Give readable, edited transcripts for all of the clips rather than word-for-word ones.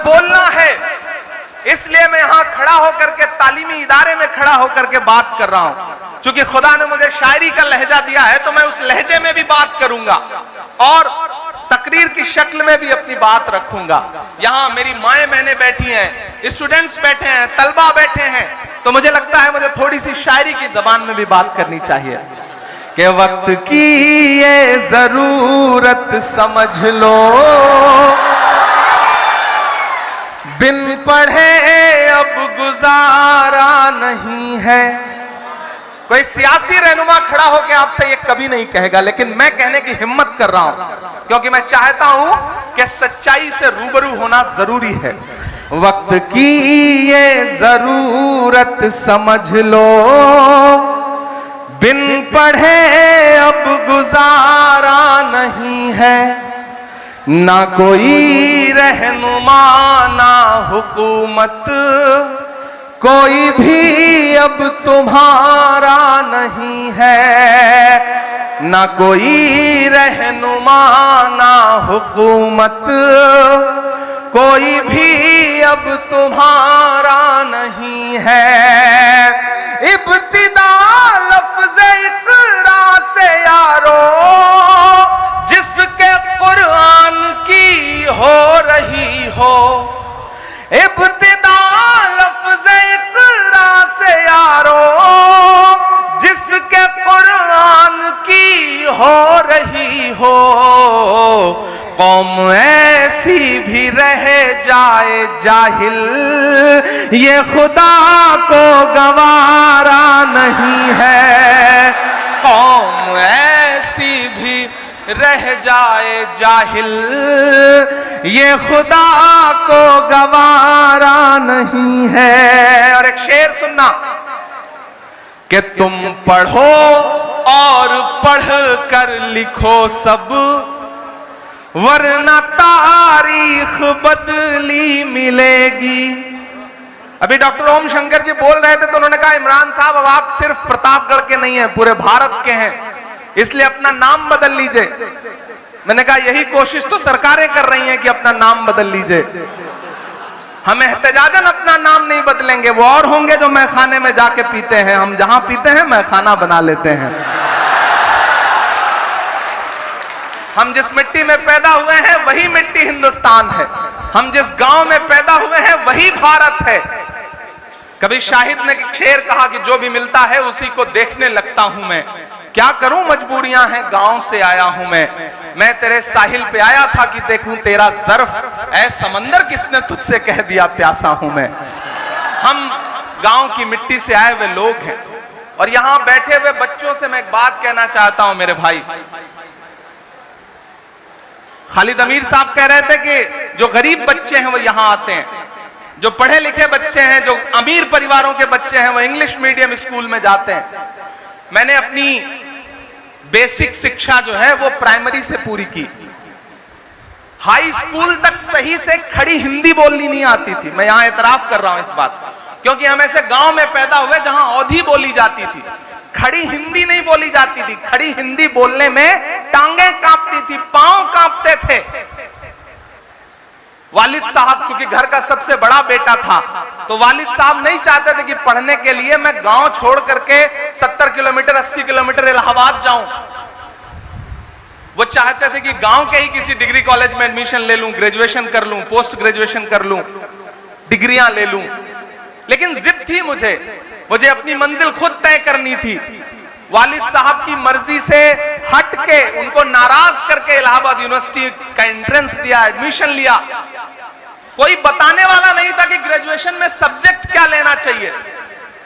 बोलना है, इसलिए मैं यहां खड़ा होकर के तालीमी इदारे में खड़ा होकर के बात कर रहा हूं। क्योंकि खुदा ने मुझे शायरी का लहजा दिया है तो मैं उस लहजे में भी बात करूंगा और तकरीर की शक्ल में भी अपनी बात रखूंगा। यहां मेरी माएं बहनें बैठी हैं, स्टूडेंट्स बैठे हैं, तलबा बैठे हैं, तो मुझे लगता है मुझे थोड़ी सी शायरी की जबान में भी बात करनी चाहिए कि वक्त की ये जरूरत समझ लो, बिन पढ़े अब गुजारा नहीं है। कोई सियासी रहनुमा खड़ा होकर आपसे ये कभी नहीं कहेगा, लेकिन मैं कहने की हिम्मत कर रहा हूं क्योंकि मैं चाहता हूं कि सच्चाई से रूबरू होना जरूरी है। वक्त की ये जरूरत समझ लो, बिन पढ़े अब गुजारा नहीं है। ना कोई रहनुमा ना हुकूमत, कोई भी अब तुम्हारा नहीं है। ना कोई रहनुमा ना हुकूमत, कोई भी अब तुम्हारा नहीं है। इब्तिदा लफ्ज़ इक़रा से यारो, जिसके कुरान की हो रही हो। इब्तिदा लफ्ज़ इक़रा से यारो, जिसके कुरान की हो रही हो। कौम ऐसी भी रह जाए जाहिल, ये खुदा को गवारा नहीं है। कौम ऐसी भी रह जाए जाहिल, ये खुदा को गवारा नहीं है। और एक शेर सुनना कि तुम पढ़ो और पढ़ कर लिखो सब, वरना तारीख बदली मिलेगी। अभी डॉक्टर ओम शंकर जी बोल रहे थे तो उन्होंने कहा इमरान साहब अब आप सिर्फ प्रतापगढ़ के नहीं हैं, पूरे भारत के हैं, इसलिए अपना नाम बदल लीजिए। मैंने कहा यही कोशिश तो सरकारें कर रही हैं कि अपना नाम बदल लीजिए। हम एहतजाजन अपना नाम नहीं बदलेंगे, वो और होंगे जो मैखाने में जाके पीते हैं, हम जहां पीते हैं मैखाना बना लेते हैं। हम जिस मिट्टी में पैदा हुए हैं वही मिट्टी हिंदुस्तान है, हम जिस गांव में पैदा हुए हैं वही भारत है। कभी शाहिद ने शेर कहा कि जो भी मिलता है उसी को देखने लगता हूं मैं, क्या करूं मजबूरियां हैं गांव से आया हूं मैं तेरे साहिल पे आया था कि देखूं तेरा ज़र्फ, ऐ समंदर किसने तुझसे कह दिया प्यासा हूं मैं। हम गांव की मिट्टी से आए हुए लोग हैं। और यहां बैठे हुए बच्चों से मैं एक बात कहना चाहता हूं मेरे भाई। खालिद अमीर साहब कह रहे थे कि जो गरीब बच्चे हैं वो यहां आते हैं, जो पढ़े लिखे बच्चे हैं, जो अमीर परिवारों के बच्चे हैं वो इंग्लिश मीडियम स्कूल में जाते हैं। मैंने अपनी बेसिक शिक्षा जो है वो प्राइमरी से पूरी की, हाई स्कूल तक सही से खड़ी हिंदी बोलनी नहीं आती थी। मैं यहां एतराफ कर रहा हूं इस बात का, क्योंकि हम ऐसे गांव में पैदा हुए जहां औधी बोली जाती थी, खड़ी हिंदी नहीं बोली जाती थी। खड़ी हिंदी बोलने में टांगे कांपती थी, पांव कांपते थे। वालिद साहब चूंकि घर का सबसे बड़ा बेटा था तो वालिद साहब नहीं चाहते थे कि पढ़ने के लिए मैं गांव छोड़ करके 70 किलोमीटर 80 किलोमीटर इलाहाबाद जाऊं। वो चाहते थे कि गांव के ही किसी डिग्री कॉलेज में एडमिशन ले लूं, ग्रेजुएशन कर लूं, पोस्ट ग्रेजुएशन कर लूं, डिग्रियां ले लूं। लेकिन जिद थी मुझे अपनी मंजिल खुद तय करनी थी। वालिद साहब की मर्जी से हट के उनको नाराज करके इलाहाबाद यूनिवर्सिटी का एंट्रेंस दिया, एडमिशन लिया। कोई बताने वाला नहीं था कि ग्रेजुएशन में सब्जेक्ट क्या लेना चाहिए,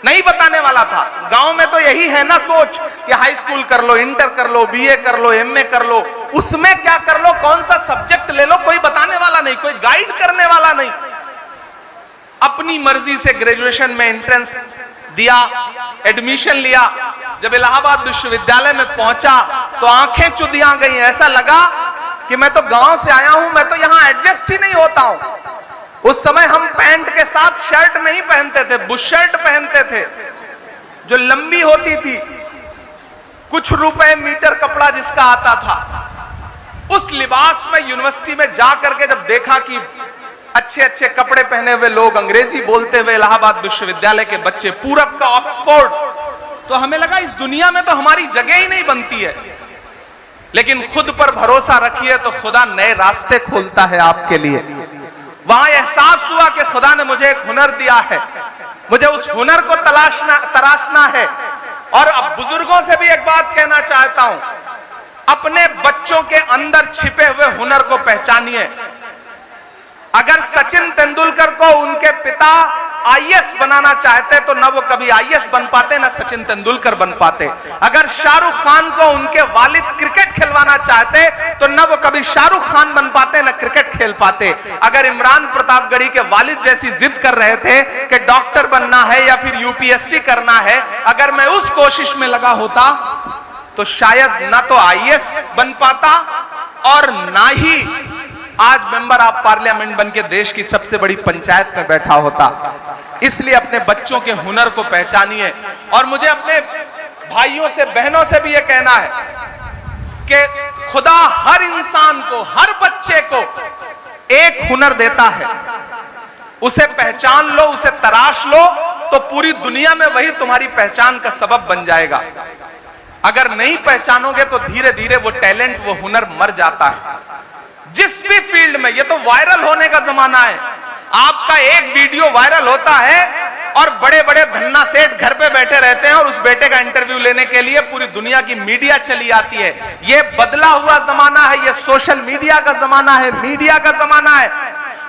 नहीं बताने वाला था। गांव में तो यही है ना सोच कि हाई स्कूल कर लो, इंटर कर लो, बीए कर लो, एमए कर लो, उसमें क्या कर लो, कौन सा सब्जेक्ट ले लो, कोई बताने वाला नहीं, कोई गाइड करने वाला नहीं। अपनी मर्जी से ग्रेजुएशन में एंट्रेंस दिया, एडमिशन लिया। जब इलाहाबाद विश्वविद्यालय में पहुंचा तो आंखें चुदिया गई। ऐसा लगा कि मैं तो गांव से आया हूं, मैं तो यहां एडजस्ट ही नहीं होता हूं। उस समय हम पैंट के साथ शर्ट नहीं पहनते थे, बुश शर्ट पहनते थे जो लंबी होती थी, कुछ रुपए मीटर कपड़ा जिसका आता था। उस लिबास में यूनिवर्सिटी में जा करके जब देखा कि अच्छे अच्छे कपड़े पहने हुए लोग, अंग्रेजी बोलते हुए इलाहाबाद विश्वविद्यालय के बच्चे, पूरब का ऑक्सफोर्ड। तो हमें लगा इस दुनिया में तो हमारी जगह ही नहीं बनती है। लेकिन खुद पर भरोसा रखिए तो खुदा नए रास्ते खोलता है आपके लिए। वहां एहसास हुआ कि खुदा ने मुझे एक हुनर दिया है, मुझे उस हुनर को तराशना है। और अब बुजुर्गों से भी एक बात कहना चाहता हूं, अपने बच्चों के अंदर छिपे हुए हुनर को पहचानिए। अगर सचिन तेंदुलकर को उनके पिता आईएएस बनाना चाहते तो न वो कभी आईएएस बन पाते, न सचिन तेंदुलकर बन पाते। अगर शाहरुख खान को उनके वालिद क्रिकेट खिलवाना चाहते तो न वो कभी शाहरुख खान बन पाते, न क्रिकेट खेल पाते। अगर इमरान प्रतापगढ़ी के वालिद जैसी जिद कर रहे थे कि डॉक्टर बनना है या फिर यूपीएससी करना है, अगर मैं उस कोशिश में लगा होता तो शायद ना तो आईएएस बन पाता और ना ही आज मेंबर ऑफ पार्लियामेंट बन के देश की सबसे बड़ी पंचायत में बैठा होता। इसलिए अपने बच्चों के हुनर को पहचानिए। और मुझे अपने भाइयों से, बहनों से भी यह कहना है कि खुदा हर इंसान को, हर बच्चे को एक हुनर देता है, उसे पहचान लो, उसे तराश लो, तो पूरी दुनिया में वही तुम्हारी पहचान का सबब बन जाएगा। अगर नहीं पहचानोगे तो धीरे धीरे वो टैलेंट, वो हुनर मर जाता है। जिस भी फील्ड में, ये तो वायरल होने का जमाना है। आपका एक वीडियो वायरल होता है और बड़े बड़े धन्ना सेठ घर पे बैठे रहते हैं और उस बेटे का इंटरव्यू लेने के लिए पूरी दुनिया की मीडिया चली आती है। ये बदला हुआ जमाना है, ये सोशल मीडिया का जमाना है, मीडिया का जमाना है।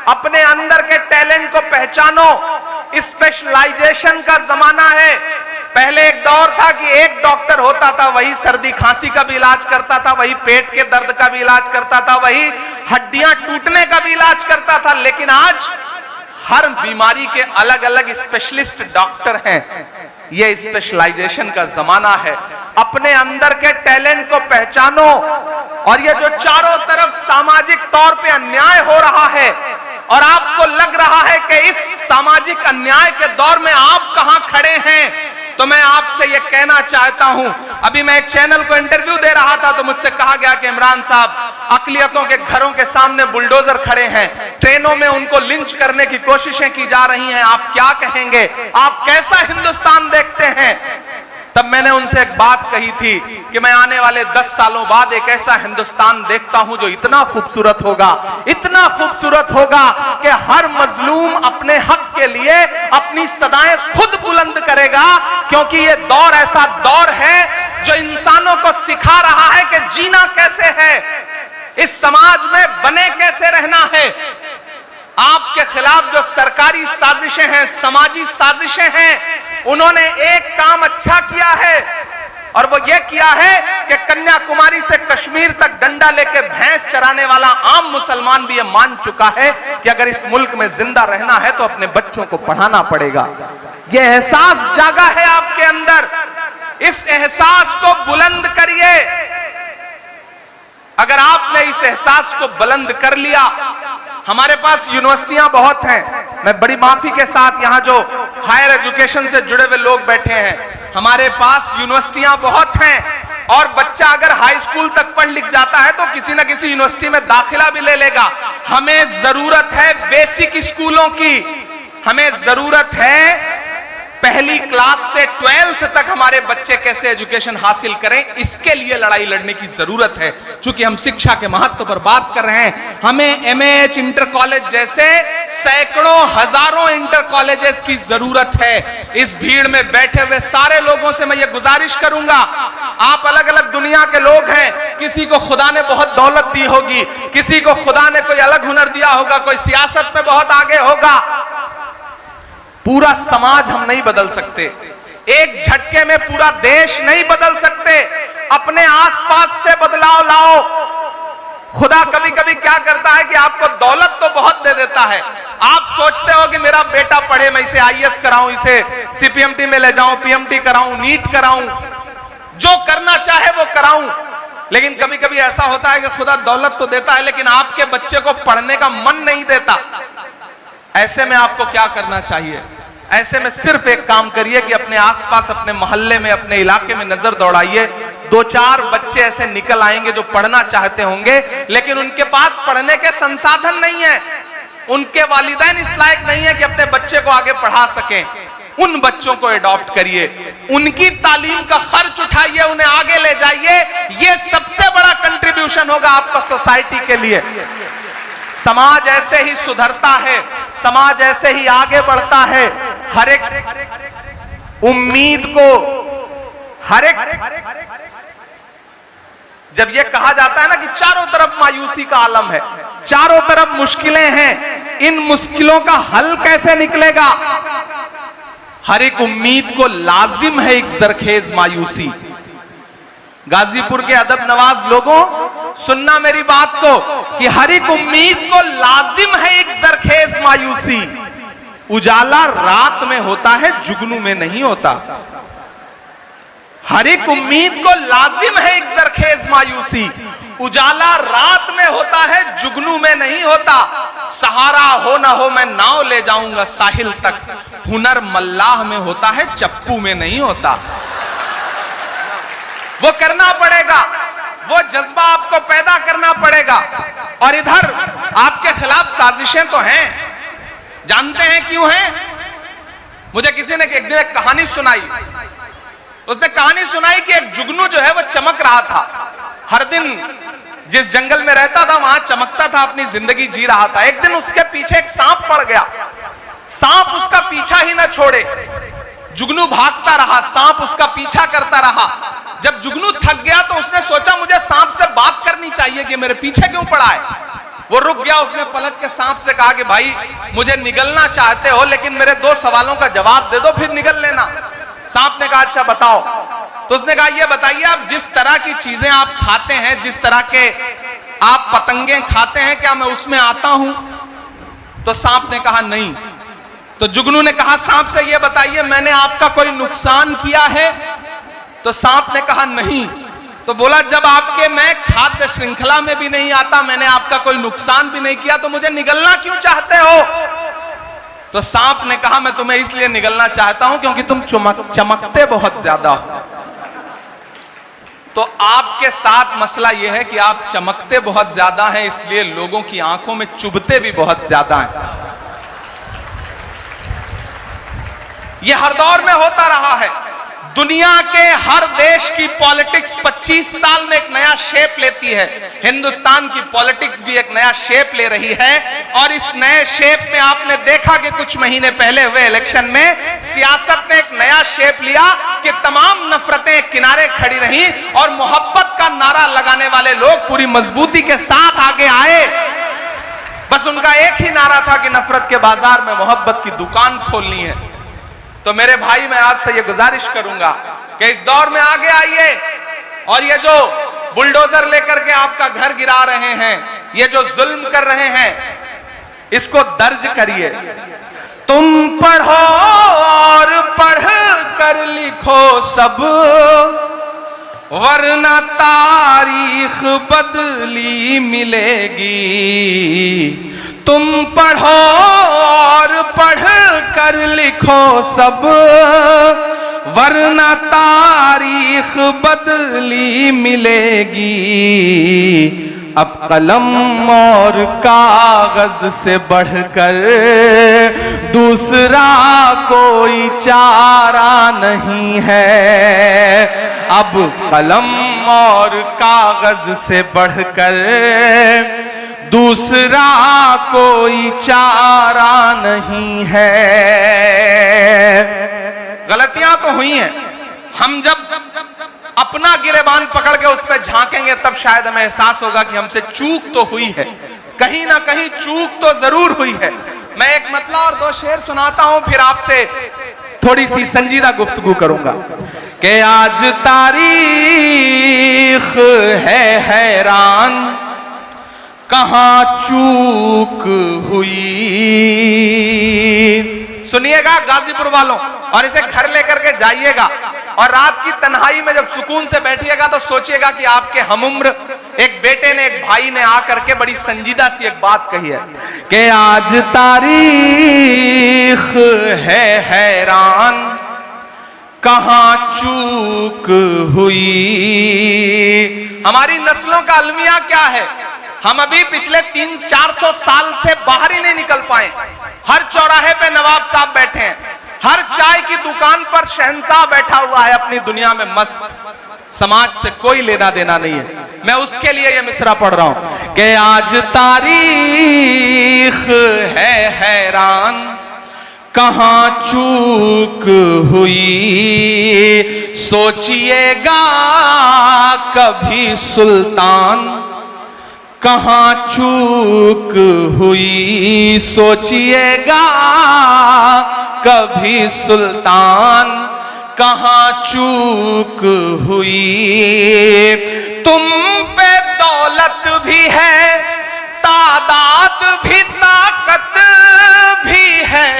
अपने अंदर के टैलेंट को पहचानो, स्पेशलाइजेशन का जमाना है। पहले एक दौर था कि एक डॉक्टर होता था, वही सर्दी खांसी का भी इलाज करता था, वही पेट के दर्द का भी इलाज करता था, वही हड्डियां टूटने का भी इलाज करता था। लेकिन आज हर बीमारी के अलग अलग स्पेशलिस्ट डॉक्टर हैं। यह स्पेशलाइजेशन का जमाना है। अपने अंदर के टैलेंट को पहचानो। और यह जो चारों तरफ सामाजिक तौर पे अन्याय हो रहा है और आपको लग रहा है कि इस सामाजिक अन्याय के दौर में आप कहां खड़े हैं, तो मैं आपसे यह कहना चाहता हूं। अभी मैं एक चैनल को इंटरव्यू दे रहा था तो मुझसे कहा गया कि इमरान साहब, अकलियतों के घरों के सामने बुलडोजर खड़े हैं, ट्रेनों में उनको लिंच करने की कोशिशें की जा रही हैं, आप क्या कहेंगे, आप कैसा हिंदुस्तान देखते हैं? तब मैंने उनसे एक बात कही थी कि मैं आने वाले 10 सालों बाद एक ऐसा हिंदुस्तान देखता हूं जो इतना खूबसूरत होगा, इतना खूबसूरत होगा कि हर मजलूम अपने हक के लिए अपनी सदाएं खुद बुलंद करेगा। क्योंकि ये दौर ऐसा दौर है जो इंसानों को सिखा रहा है कि जीना कैसे है, इस समाज में बने कैसे रहना है। आपके खिलाफ जो सरकारी साजिशें हैं, समाजी साजिशें हैं, उन्होंने एक काम अच्छा किया है और वो ये किया है कि कन्याकुमारी से कश्मीर तक डंडा लेके भैंस चराने वाला आम मुसलमान भी ये मान चुका है कि अगर इस मुल्क में जिंदा रहना है तो अपने बच्चों को पढ़ाना पड़ेगा। ये एहसास जागा है आपके अंदर, इस एहसास को बुलंद करिए। अगर आपने इस एहसास को बुलंद कर लिया, हमारे पास यूनिवर्सिटियां बहुत हैं। मैं बड़ी माफी के साथ यहां जो हायर एजुकेशन से जुड़े हुए लोग बैठे हैं, हमारे पास यूनिवर्सिटियां बहुत हैं और बच्चा अगर हाई स्कूल तक पढ़ लिख जाता है तो किसी ना किसी यूनिवर्सिटी में दाखिला भी ले लेगा। हमें जरूरत है बेसिक स्कूलों की, हमें जरूरत है पहली क्लास से 12th तक हमारे बच्चे कैसे एजुकेशन हासिल करें, इसके लिए लड़ाई लड़ने की जरूरत है। चूंकि हम शिक्षा के महत्व पर बात कर रहे हैं, हमें एमएएच इंटर कॉलेज जैसे सैकड़ों हजारों इंटर कॉलेजेस की जरूरत है। इस भीड़ में बैठे हुए सारे लोगों से मैं ये गुजारिश करूंगा, आप अलग अलग दुनिया के लोग हैं, किसी को खुदा ने बहुत दौलत दी होगी, किसी को खुदा ने कोई अलग हुनर दिया होगा, कोई सियासत में बहुत आगे होगा। पूरा समाज हम नहीं बदल सकते, एक झटके में पूरा देश नहीं बदल सकते। अपने आसपास से बदलाव लाओ। खुदा कभी कभी क्या करता है कि आपको दौलत तो बहुत दे देता है, आप सोचते हो कि मेरा बेटा पढ़े, मैं इसे आईएएस कराऊं, इसे सीपीएमटी में ले जाऊं, पीएमटी कराऊं, नीट कराऊं, जो करना चाहे वो कराऊं। लेकिन कभी कभी ऐसा होता है कि खुदा दौलत तो देता है लेकिन आपके बच्चे को पढ़ने का मन नहीं देता। ऐसे में आपको क्या करना चाहिए? ऐसे में सिर्फ एक काम करिए कि अपने आसपास, अपने मोहल्ले में, अपने इलाके में नजर दौड़ाइए। 2-4 बच्चे ऐसे निकल आएंगे जो पढ़ना चाहते होंगे लेकिन उनके पास पढ़ने के संसाधन नहीं है। उनके वालिदैन इस लायक नहीं है कि अपने बच्चे को आगे पढ़ा सकें, उन बच्चों को एडॉप्ट करिए, उनकी तालीम का खर्च उठाइए, उन्हें आगे ले जाइए। यह सबसे बड़ा कंट्रीब्यूशन होगा आपका सोसाइटी के लिए। समाज ऐसे ही सुधरता है, समाज ऐसे ही आगे बढ़ता है। हर एक उम्मीद को, हर एक, जब यह कहा जाता है ना कि चारों तरफ मायूसी का आलम है, चारों तरफ मुश्किलें हैं, इन मुश्किलों का हल कैसे निकलेगा? हर एक उम्मीद को लाजिम है एक जरखेज मायूसी। गाजीपुर के अदब नवाज लोगों, सुनना मेरी बात को कि हर एक उम्मीद को लाजिम है एक जरखेज मायूसी। उजाला रात में होता है, जुगनू में नहीं होता। हर एक उम्मीद को लाजिम है एक जरखेज मायूसी। उजाला रात में होता है, जुगनू में नहीं होता। सहारा हो ना हो मैं नाव ले जाऊंगा साहिल तक, हुनर मल्लाह में होता है, चप्पू में नहीं होता। वो करना पड़ेगा, वो जज्बा आपको पैदा करना पड़ेगा। और इधर आपके खिलाफ साजिशें तो हैं, जानते हैं क्यों हैं? मुझे किसी ने एक दिन एक कहानी सुनाई। उसने कहानी सुनाई कि एक जुगनू जो है वो चमक रहा था, हर दिन जिस जंगल में रहता था वहां चमकता था, अपनी जिंदगी जी रहा था। एक दिन उसके पीछे एक सांप पड़ गया, सांप उसका पीछा ही ना छोड़े, जुगनू भागता रहा, सांप उसका पीछा करता रहा। जब जुगनू थक गया तो उसने सोचा मुझे सांप से बात करनी चाहिए कि मेरे पीछे क्यों पड़ा है। वो रुक गया, उसने पलट के सांप से कहा कि भाई मुझे निगलना चाहते हो लेकिन मेरे 2 सवालों का जवाब दे दो फिर निगल लेना। सांप ने कहा अच्छा बताओ। तो उसने कहा ये बताइए आप जिस तरह की चीजें आप खाते हैं, जिस तरह के आप पतंगे खाते हैं, क्या मैं उसमें आता हूं? तो सांप ने कहा नहीं। तो जुगनू ने कहा सांप से ये बताइए मैंने आपका कोई नुकसान किया है? तो सांप ने कहा नहीं। तो बोला जब आपके मैं खाद्य श्रृंखला में भी नहीं आता, मैंने आपका कोई नुकसान भी नहीं किया, तो मुझे निगलना क्यों चाहते हो? तो सांप ने कहा मैं तुम्हें इसलिए निगलना चाहता हूं क्योंकि तुम चमकते बहुत ज्यादा हो। तो आपके साथ मसला यह है कि आप चमकते बहुत ज्यादा हैं, इसलिए लोगों की आंखों में चुभते भी बहुत ज्यादा हैं। यह हर दौर में होता रहा है। दुनिया के हर देश की पॉलिटिक्स 25 साल में एक नया शेप लेती है। हिंदुस्तान की पॉलिटिक्स भी एक नया शेप ले रही है। और इस नए शेप में आपने देखा कि कुछ महीने पहले हुए इलेक्शन में सियासत ने एक नया शेप लिया कि तमाम नफरतें किनारे खड़ी रहीं और मोहब्बत का नारा लगाने वाले लोग पूरी मजबूती के साथ आगे आए। बस उनका एक ही नारा था कि नफरत के बाजार में मोहब्बत की दुकान खोलनी है। तो मेरे भाई मैं आपसे ये गुजारिश करूंगा कि इस दौर में आगे आइए और ये जो बुलडोजर लेकर के आपका घर गिरा रहे हैं, ये जो जुल्म कर रहे हैं, इसको दर्ज करिए। तुम पढ़ो और पढ़ कर लिखो सब, वरना तारीख बदली मिलेगी। तुम पढ़ो और पढ़ कर लिखो सब, वरना तारीख बदली मिलेगी। अब कलम और कागज से बढ़कर दूसरा कोई चारा नहीं है। अब कलम और कागज से बढ़कर दूसरा कोई चारा नहीं है। गलतियां तो हुई हैं, हम जब अपना गिरेबान पकड़ के उस पर झांकेंगे तब शायद हमें एहसास होगा कि हमसे चूक तो हुई है, कहीं ना कहीं चूक तो जरूर हुई है। मैं एक मतला और 2 शेर सुनाता हूं, फिर आपसे थोड़ी सी संजीदा गुफ्तगू करूंगा कि आज तारीख है हैरान, कहां चूक हुई। सुनिएगा गाजीपुर वालों, और इसे घर लेकर के जाइएगा और रात की तन्हाई में जब सुकून से बैठिएगा तो सोचिएगा कि आपके हमउम्र एक बेटे ने, एक भाई ने आकर के बड़ी संजीदा सी एक बात कही है कि आज तारीख है हैरान, कहां चूक हुई। हमारी नस्लों का अलमिया क्या है? हम अभी पिछले 300-400 साल से बाहर ही नहीं निकल पाए। हर चौराहे पे नवाब साहब बैठे हैं, हर चाय की दुकान पर शहंशाह बैठा हुआ है अपनी दुनिया में मस्त। समाज से कोई लेना देना नहीं है। मैं उसके लिए ये मिसरा पढ़ रहा हूं कि आज तारीख है हैरान, कहां चूक हुई सोचिएगा कभी सुल्तान, कहां चूक हुई सोचिएगा कभी सुल्तान, कहां चूक हुई। तुम पे दौलत भी है, तादाद भी, ताकत भी है,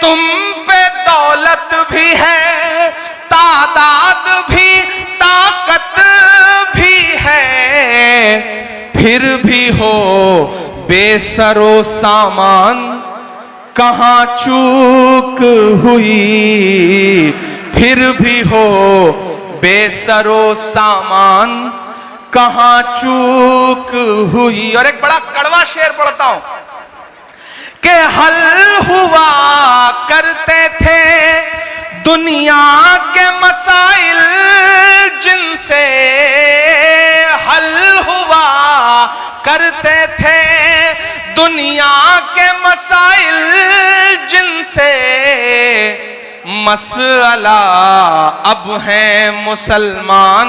तुम पे दौलत भी है, तादाद भी, ताकत भी है, फिर भी हो बेसरो सामान, कहां चूक हुई, फिर भी हो बेसरो सामान, कहां चूक हुई। और एक बड़ा कड़वा शेर पढ़ता हूं कि हल हुआ करते थे दुनिया के मसाइल जिनसे, हल हुआ करते थे दुनिया के मसाइल जिनसे, मसला अब है मुसलमान,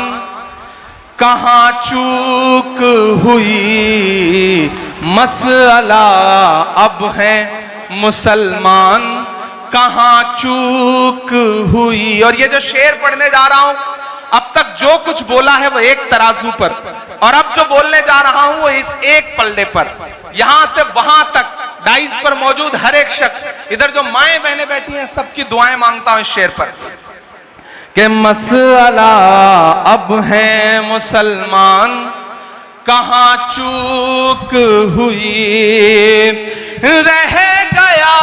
कहां चूक हुई, मसला अब है मुसलमान, कहां चूक हुई। और ये जो शेर पढ़ने जा रहा हूं, अब तक जो कुछ बोला है वो एक तराजू पर, और अब जो बोलने जा रहा हूं वो इस एक पल्ले पर। यहां से वहां तक डाइस पर मौजूद हर एक शख्स, इधर जो माएं बहनें बैठी हैं, सबकी दुआएं मांगता हूं इस शेर पर कि मसला अब है मुसलमान, कहां चूक हुई। रह गया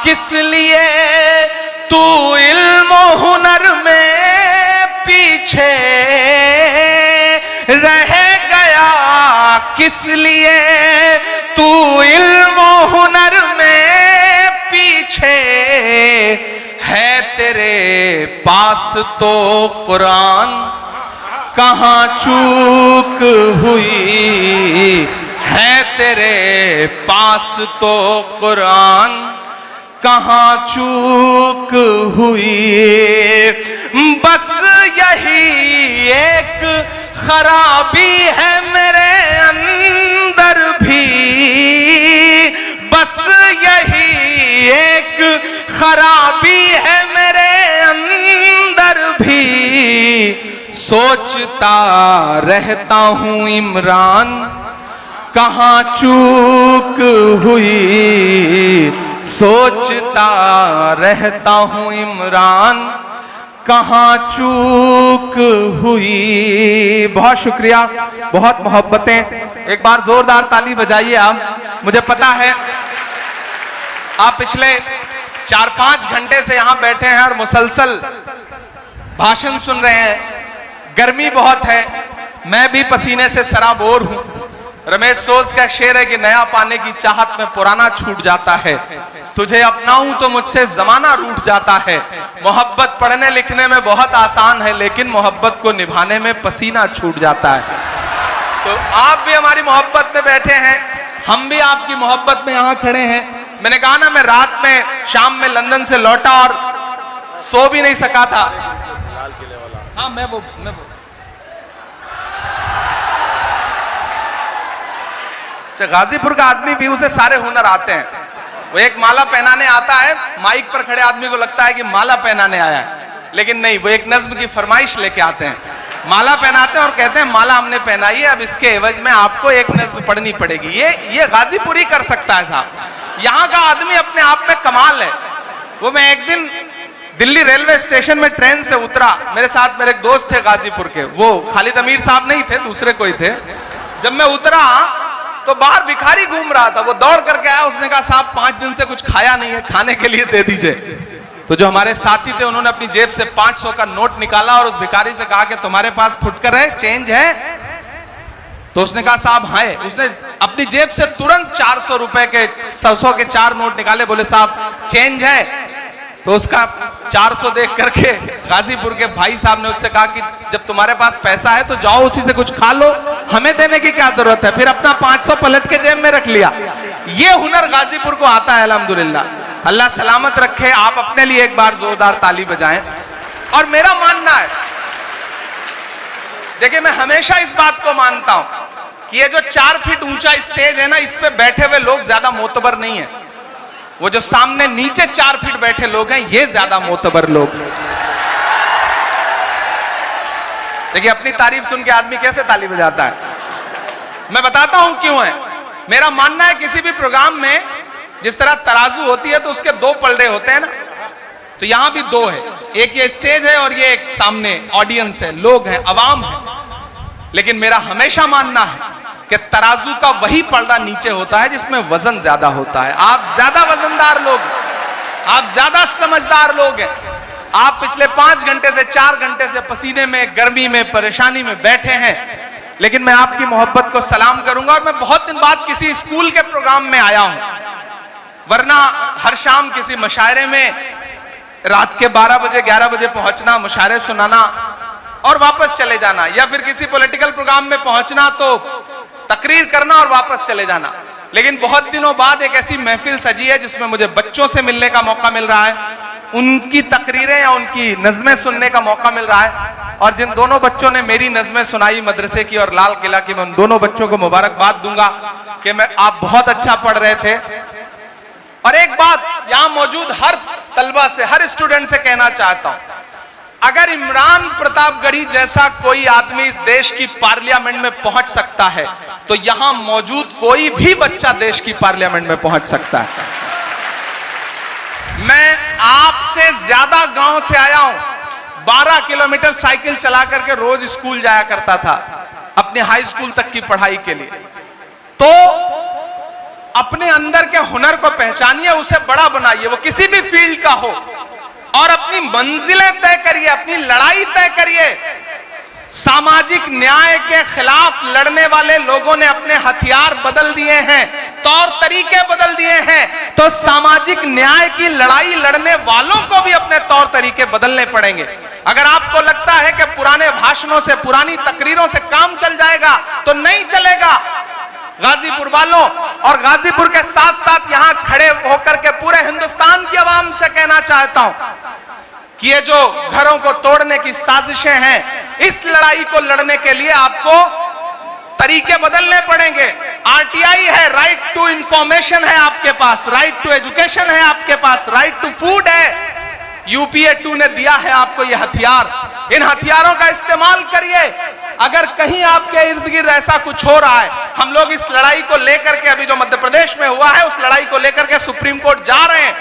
किस लिए तू इल्म हुनर में पीछे, रह गया किस लिए तू इल्म हुनर में पीछे, है तेरे पास तो कुरान, कहां चूक हुई, है तेरे पास तो कुरान, कहां चूक हुई। बस यही एक खराबी है मेरे अंदर भी, बस यही एक खराबी है मेरे अंदर भी, सोचता रहता हूं इमरान, कहां चूक हुई, सोचता रहता हूं इमरान, कहां चूक हुई। बहुत शुक्रिया, बहुत मोहब्बतें। एक बार जोरदार ताली बजाइए आप। मुझे पता है आप पिछले 4-5 घंटे से यहां बैठे हैं और मुसलसल भाषण सुन रहे हैं। गर्मी बहुत है, मैं भी पसीने से सराबोर हूं। रमेश सोज का शेर है कि नया पाने की चाहत में पुराना छूट जाता है, तुझे अपनाऊं तो मुझसे जमाना रूठ जाता है। मोहब्बत पढ़ने लिखने में बहुत आसान है, लेकिन मोहब्बत को निभाने में पसीना छूट जाता है। तो आप भी हमारी मोहब्बत में बैठे हैं, हम भी आपकी मोहब्बत में यहां खड़े हैं। मैंने कहा ना, मैं रात में शाम में लंदन से लौटा और सो भी नहीं सका था। हाँ, मैं वो गाजीपुर का आदमी भी, उसे सारे हुनर आते हैं। वो एक माला पहनाने आता है, माइक पर खड़े आदमी को लगता है कि माला पहनाने आया है, लेकिन नहीं, वो एक नज्म की फरमाइश लेके आते हैं, माला पहनाते हैं और कहते हैं माला हमने पहनाई है, अब इसके एवज में आपको एक नज्म पढ़नी पड़ेगी। ये गाजीपुरी कर सकता है साहब। यहाँ का आदमी अपने आप में कमाल है। वो मैं एक दिन दिल्ली रेलवे स्टेशन में ट्रेन से उतरा, मेरे साथ मेरे एक दोस्त थे गाजीपुर के, वो खालिद अमीर साहब नहीं थे, दूसरे कोई थे। जब मैं उतरा तो बाहर भिखारी घूम रहा था, वो दौड़ करके आया, उसने कहा साहब 5 दिन से कुछ खाया नहीं है, खाने के लिए दे दीजिए। तो जो हमारे साथी थे उन्होंने अपनी जेब से 500 का नोट निकाला और उस भिखारी से कहा कि तुम्हारे पास फुटकर है, चेंज है? तो उसने कहा साहब है। उसने अपनी जेब से तुरंत 400 रुपए के 100 के 4 नोट निकाले, बोले साहब चेंज है। तो उसका 400 देख करके गाजीपुर के भाई साहब ने उससे कहा कि जब तुम्हारे पास पैसा है तो जाओ उसी से कुछ खा लो, हमें देने की क्या जरूरत है। फिर अपना 500 पलट के जेब में रख लिया। ये हुनर गाजीपुर को आता है अल्हम्दुलिल्लाह। अल्लाह सलामत रखे। आप अपने लिए एक बार जोरदार ताली बजाएं। और मेरा मानना है, देखिए मैं हमेशा इस बात को मानता हूं कि ये जो 4 फीट ऊंचा स्टेज है ना, इस पे बैठे हुए लोग ज्यादा मोतबर नहीं है। वो जो सामने नीचे 4 फीट बैठे लोग हैं, ये ज्यादा मोतबर लोग। देखिए अपनी तारीफ सुन के आदमी कैसे ताली बजाता है। मैं बताता हूं क्यों है। मेरा मानना है किसी भी प्रोग्राम में जिस तरह तराजू होती है तो उसके 2 पलड़े होते हैं ना, तो यहां भी 2 है। एक ये स्टेज है और ये एक सामने ऑडियंस है, लोग हैं, अवाम है। लेकिन मेरा हमेशा मानना है कि तराजू का वही पलड़ा नीचे होता है जिसमें वजन ज्यादा होता है। आप ज्यादा वजनदार लोग, आप ज्यादा समझदार लोग हैं। आप पिछले 5 घंटे से 4 घंटे से पसीने में, गर्मी में, परेशानी में बैठे हैं, लेकिन मैं आपकी मोहब्बत को सलाम करूंगा। और मैं बहुत दिन बाद किसी स्कूल के प्रोग्राम में आया हूं, वरना हर शाम किसी मुशायरे में रात के 12 बजे 11 बजे पहुंचना, मुशायरे सुनाना और वापस चले जाना, या फिर किसी पॉलिटिकल प्रोग्राम में पहुंचना तो तकरीर करना और वापस चले जाना। लेकिन बहुत दिनों बाद एक ऐसी महफिल सजी है जिसमें मुझे बच्चों से मिलने का मौका मिल रहा है, उनकी तकरीरें या उनकी नज़में सुनने का मौका मिल रहा है। और जिन दोनों बच्चों ने मेरी नज़में सुनाई मदरसे की और लाल किला की, मैं उन दोनों बच्चों को मुबारकबाद दूंगा कि आप बहुत अच्छा पढ़ रहे थे। और एक बात यहां मौजूद हर तलबा से, हर स्टूडेंट से कहना चाहता हूं, अगर इमरान प्रतापगढ़ी जैसा कोई आदमी इस देश की पार्लियामेंट में पहुंच सकता है तो यहां मौजूद कोई भी बच्चा देश की पार्लियामेंट में पहुंच सकता है। मैं आपसे ज्यादा गांव से आया हूं, 12 किलोमीटर साइकिल चला करके रोज स्कूल जाया करता था अपने हाई स्कूल तक की पढ़ाई के लिए। तो अपने अंदर के हुनर को पहचानिए, उसे बड़ा बनाइए, वो किसी भी फील्ड का हो, और अपनी मंजिलें तय करिए, अपनी लड़ाई तय करिए। सामाजिक न्याय के खिलाफ लड़ने वाले लोगों ने अपने हथियार बदल दिए हैं, तौर तरीके बदल दिए हैं, तो सामाजिक न्याय की लड़ाई लड़ने वालों को भी अपने तौर तरीके बदलने पड़ेंगे। अगर आपको लगता है कि पुराने भाषणों से, पुरानी तकरीरों से काम चल जाएगा तो नहीं चलेगा। गाजीपुर वालों और गाजीपुर के साथ साथ यहां खड़े होकर के पूरे हिंदुस्तान की आवाम से कहना चाहता हूं कि ये जो घरों को तोड़ने की साजिशें हैं, इस लड़ाई को लड़ने के लिए आपको तरीके बदलने पड़ेंगे। आरटीआई है, राइट टू इंफॉर्मेशन है आपके पास, राइट टू एजुकेशन है आपके पास, राइट टू फूड है। यूपीए 2 ने दिया है आपको ये हथियार, इन हथियारों का इस्तेमाल करिए। अगर कहीं आपके इर्द गिर्द ऐसा कुछ हो रहा है, हम लोग इस लड़ाई को लेकर के, अभी जो मध्य प्रदेश में हुआ है, उस लड़ाई को लेकर के सुप्रीम कोर्ट जा रहे हैं,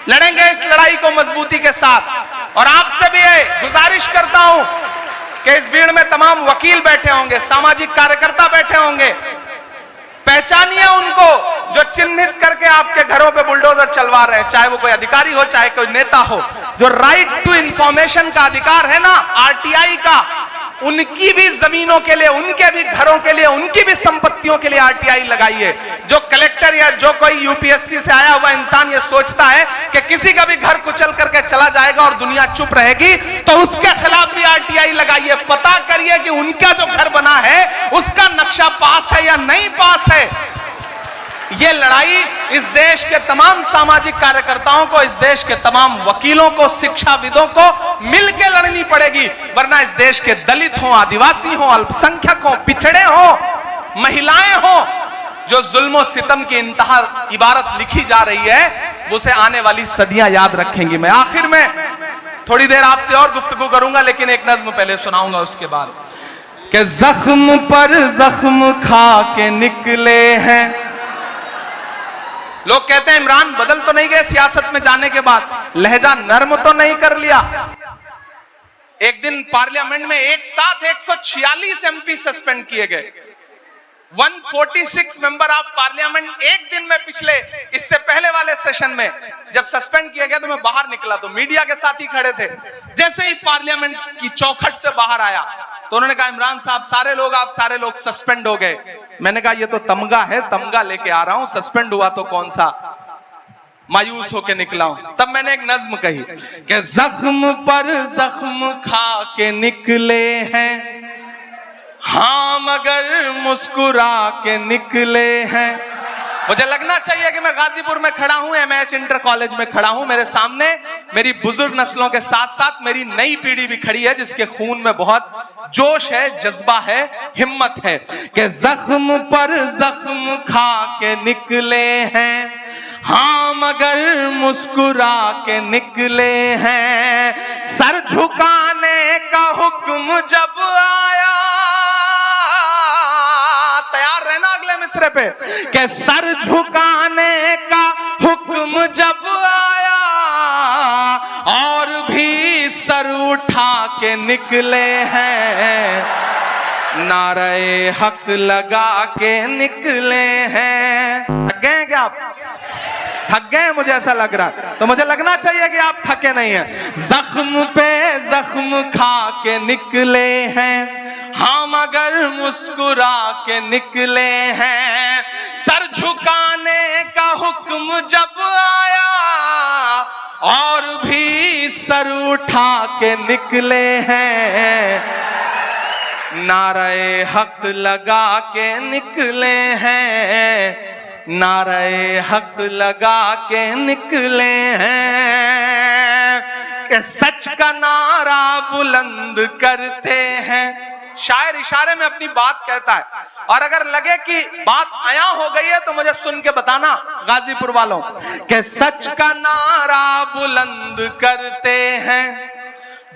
लड़ेंगे इस लड़ाई को मजबूती के साथ। और आपसे भी गुजारिश करता हूं कि इस भीड़ में तमाम वकील बैठे होंगे, सामाजिक कार्यकर्ता बैठे होंगे, पहचानिए उनको जो चिन्हित करके आपके घरों पे बुलडोजर चलवा रहे हैं, चाहे वो कोई अधिकारी हो, चाहे कोई नेता हो। जो राइट टू इंफॉर्मेशन का अधिकार है ना आरटीआई का, उनकी भी जमीनों के लिए, उनके भी घरों के लिए, उनकी भी संपत्तियों के लिए आरटीआई लगाइए। जो कलेक्टर या जो कोई यूपीएससी से आया हुआ इंसान ये सोचता है कि किसी का भी घर कुचल करके चला जाएगा और दुनिया चुप रहेगी, तो उसके खिलाफ भी आरटीआई लगाइए। पता करिए कि उनका जो घर बना है उसका नक्शा पास है या नहीं पास है। ये लड़ाई इस देश के तमाम सामाजिक कार्यकर्ताओं को, इस देश के तमाम वकीलों को, शिक्षाविदों को मिलकर लड़नी पड़ेगी, वरना इस देश के दलित हो, आदिवासी हो, अल्पसंख्यक हो, पिछड़े हो, महिलाएं हो, जो जुल्म और सितम की इंतहा इबारत लिखी जा रही है, वो उसे आने वाली सदियां याद रखेंगी। मैं आखिर में थोड़ी देर आपसे और गुफ्तगू करूंगा, लेकिन एक नज्म पहले सुनाऊंगा उसके बाद। कि जख्म पर जख्म खा के निकले हैं। लोग कहते हैं इमरान बदल तो नहीं गए सियासत में जाने के बाद, लहजा नर्म तो नहीं कर लिया। एक दिन पार्लियामेंट में एक साथ 146 एमपी सस्पेंड किए गए। 146 मेंबर ऑफ पार्लियामेंट एक दिन में, पिछले इससे पहले वाले सेशन में जब सस्पेंड किया गया तो मैं बाहर निकला तो मीडिया के साथ ही खड़े थे। जैसे ही पार्लियामेंट की चौखट से बाहर आया तो उन्होंने कहा इमरान साहब आप सारे लोग सस्पेंड हो गए। मैंने कहा ये तो तमगा है, तमगा लेके आ रहा हूं, सस्पेंड हुआ तो कौन सा। मायूस होके निकला हूं। तब मैंने एक नज्म कही कि जख्म पर जख्म खा के निकले हैं, हाँ मगर मुस्कुरा के निकले हैं। मुझे लगना चाहिए कि मैं गाजीपुर में खड़ा हूं, एमएच इंटर कॉलेज में खड़ा हूं, मेरे सामने मेरी बुजुर्ग नस्लों के साथ साथ मेरी नई पीढ़ी भी खड़ी है जिसके खून में बहुत जोश है, जज्बा है, हिम्मत है। कि जख्म पर जख्म खा के निकले हैं, हाँ मगर मुस्कुरा के निकले हैं। सर झुकाने का हुक्म जब आया, तैयार रहना अगले मिसरे पे, कि सर झुकाने का हुक्म जब आया और भी सर उठा के निकले हैं, नारे हक लगा के निकले हैं। थक गए क्या आप? थक गए मुझे ऐसा लग रहा है, तो मुझे लगना चाहिए कि आप थके नहीं हैं। जख्म पे जख्म खा के निकले हैं, हाँ मगर मुस्कुरा के निकले हैं। सर झुकाने का हुक्म जब आया और भी सर उठा के निकले हैं, नारे हक लगा के निकले हैं, नारे हक लगा के निकले हैं। कि सच का नारा बुलंद करते हैं। शायर इशारे में अपनी बात कहता है, और अगर लगे कि बात आया हो गई है तो मुझे सुन के बताना गाजीपुर वालों। कि सच का नारा बुलंद करते हैं,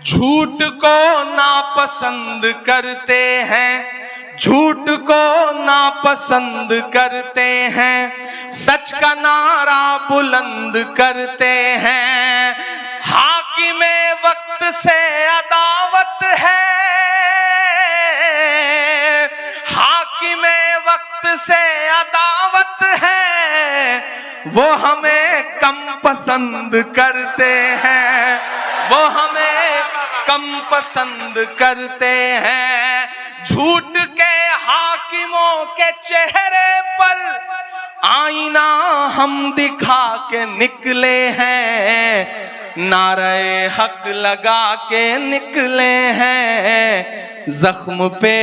झूठ को नापसंद करते हैं, झूठ को नापसंद करते हैं। सच का नारा बुलंद करते हैं। हाकिमे वक्त से अदावत है, हाकिमे वक्त से अदावत है, वो हमें कम पसंद करते हैं, वो हमें कम पसंद करते हैं। झूठ के हाकिमों के चेहरे पर आईना हम दिखा के निकले हैं, नारे हक लगा के निकले हैं, जख्म पे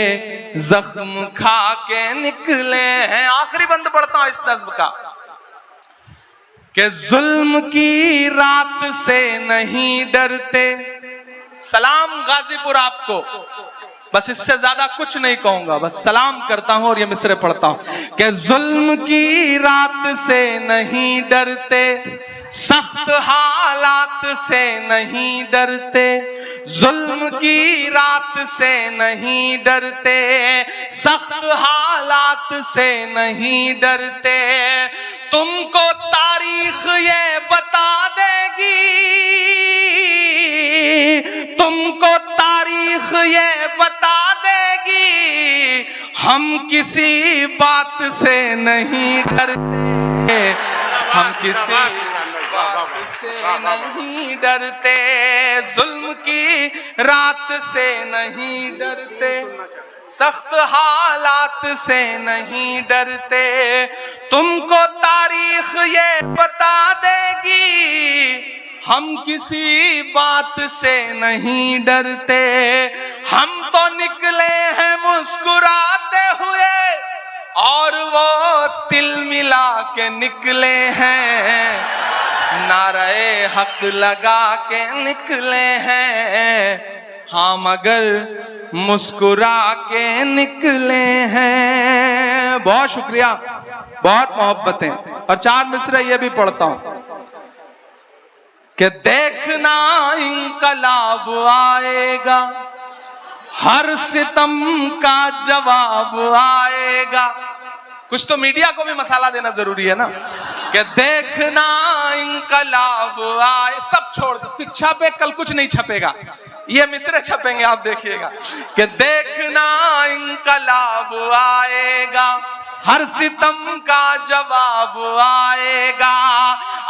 जख्म खा के निकले हैं। आखिरी बंद पढ़ता हूं इस नज्म का। कि जुल्म की रात से नहीं डरते। सलाम गाजीपुर आपको, बस इससे ज्यादा कुछ नहीं कहूंगा, बस सलाम करता हूं और ये मिसरे पढ़ता हूं। कि जुल्म की रात से नहीं डरते, सख्त हालात से नहीं डरते, जुल्म की रात से नहीं डरते, सख्त हालात से नहीं डरते। तुमको तारीख ये बता देगी, तुमको तारीख ये बता देगी, हम किसी बात से नहीं डरते, हम किसी बात से नहीं डरते, जुल्म की रात से नहीं डरते, सख्त हालात से नहीं डरते। तुमको तारीख ये बता देगी, हम किसी बात से नहीं डरते। हम तो निकले हैं मुस्कुराते हुए और वो तिल मिला के निकले हैं, नारे हक लगा के निकले हैं, हाँ मगर मुस्कुरा के निकले हैं। बहुत शुक्रिया, बहुत मोहब्बतें। और 4 मिसरे ये भी पढ़ता हूं कि देखना इंकलाब आएगा, हर सितम का जवाब आएगा। कुछ तो मीडिया को भी मसाला देना जरूरी है ना। कि देखना इंकलाब आए, सब छोड़ दो, शिक्षा पे कल कुछ नहीं छपेगा, ये मिसरे छपेंगे, आप देखिएगा। कि देखना इंकलाब आएगा, हर सितम का जवाब आएगा।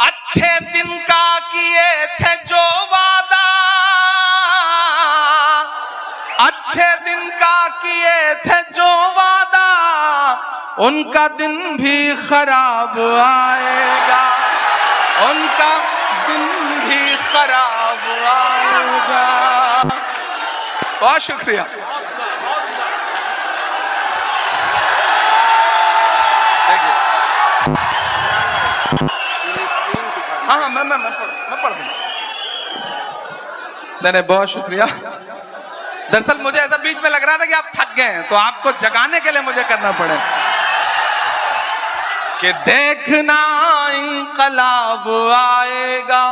अच्छे दिन का किए थे जो वादा, अच्छे दिन का किए थे जो वादा, उनका दिन भी खराब आएगा, उनका दिन भी खराब आएगा। बहुत शुक्रिया। हाँ, मैं पढ़ दूंगा। नहीं, बहुत शुक्रिया। दरअसल मुझे ऐसा बीच में लग रहा था कि आप थक गए हैं, तो आपको जगाने के लिए मुझे करना पड़े कि देखना इंकलाब आएगा,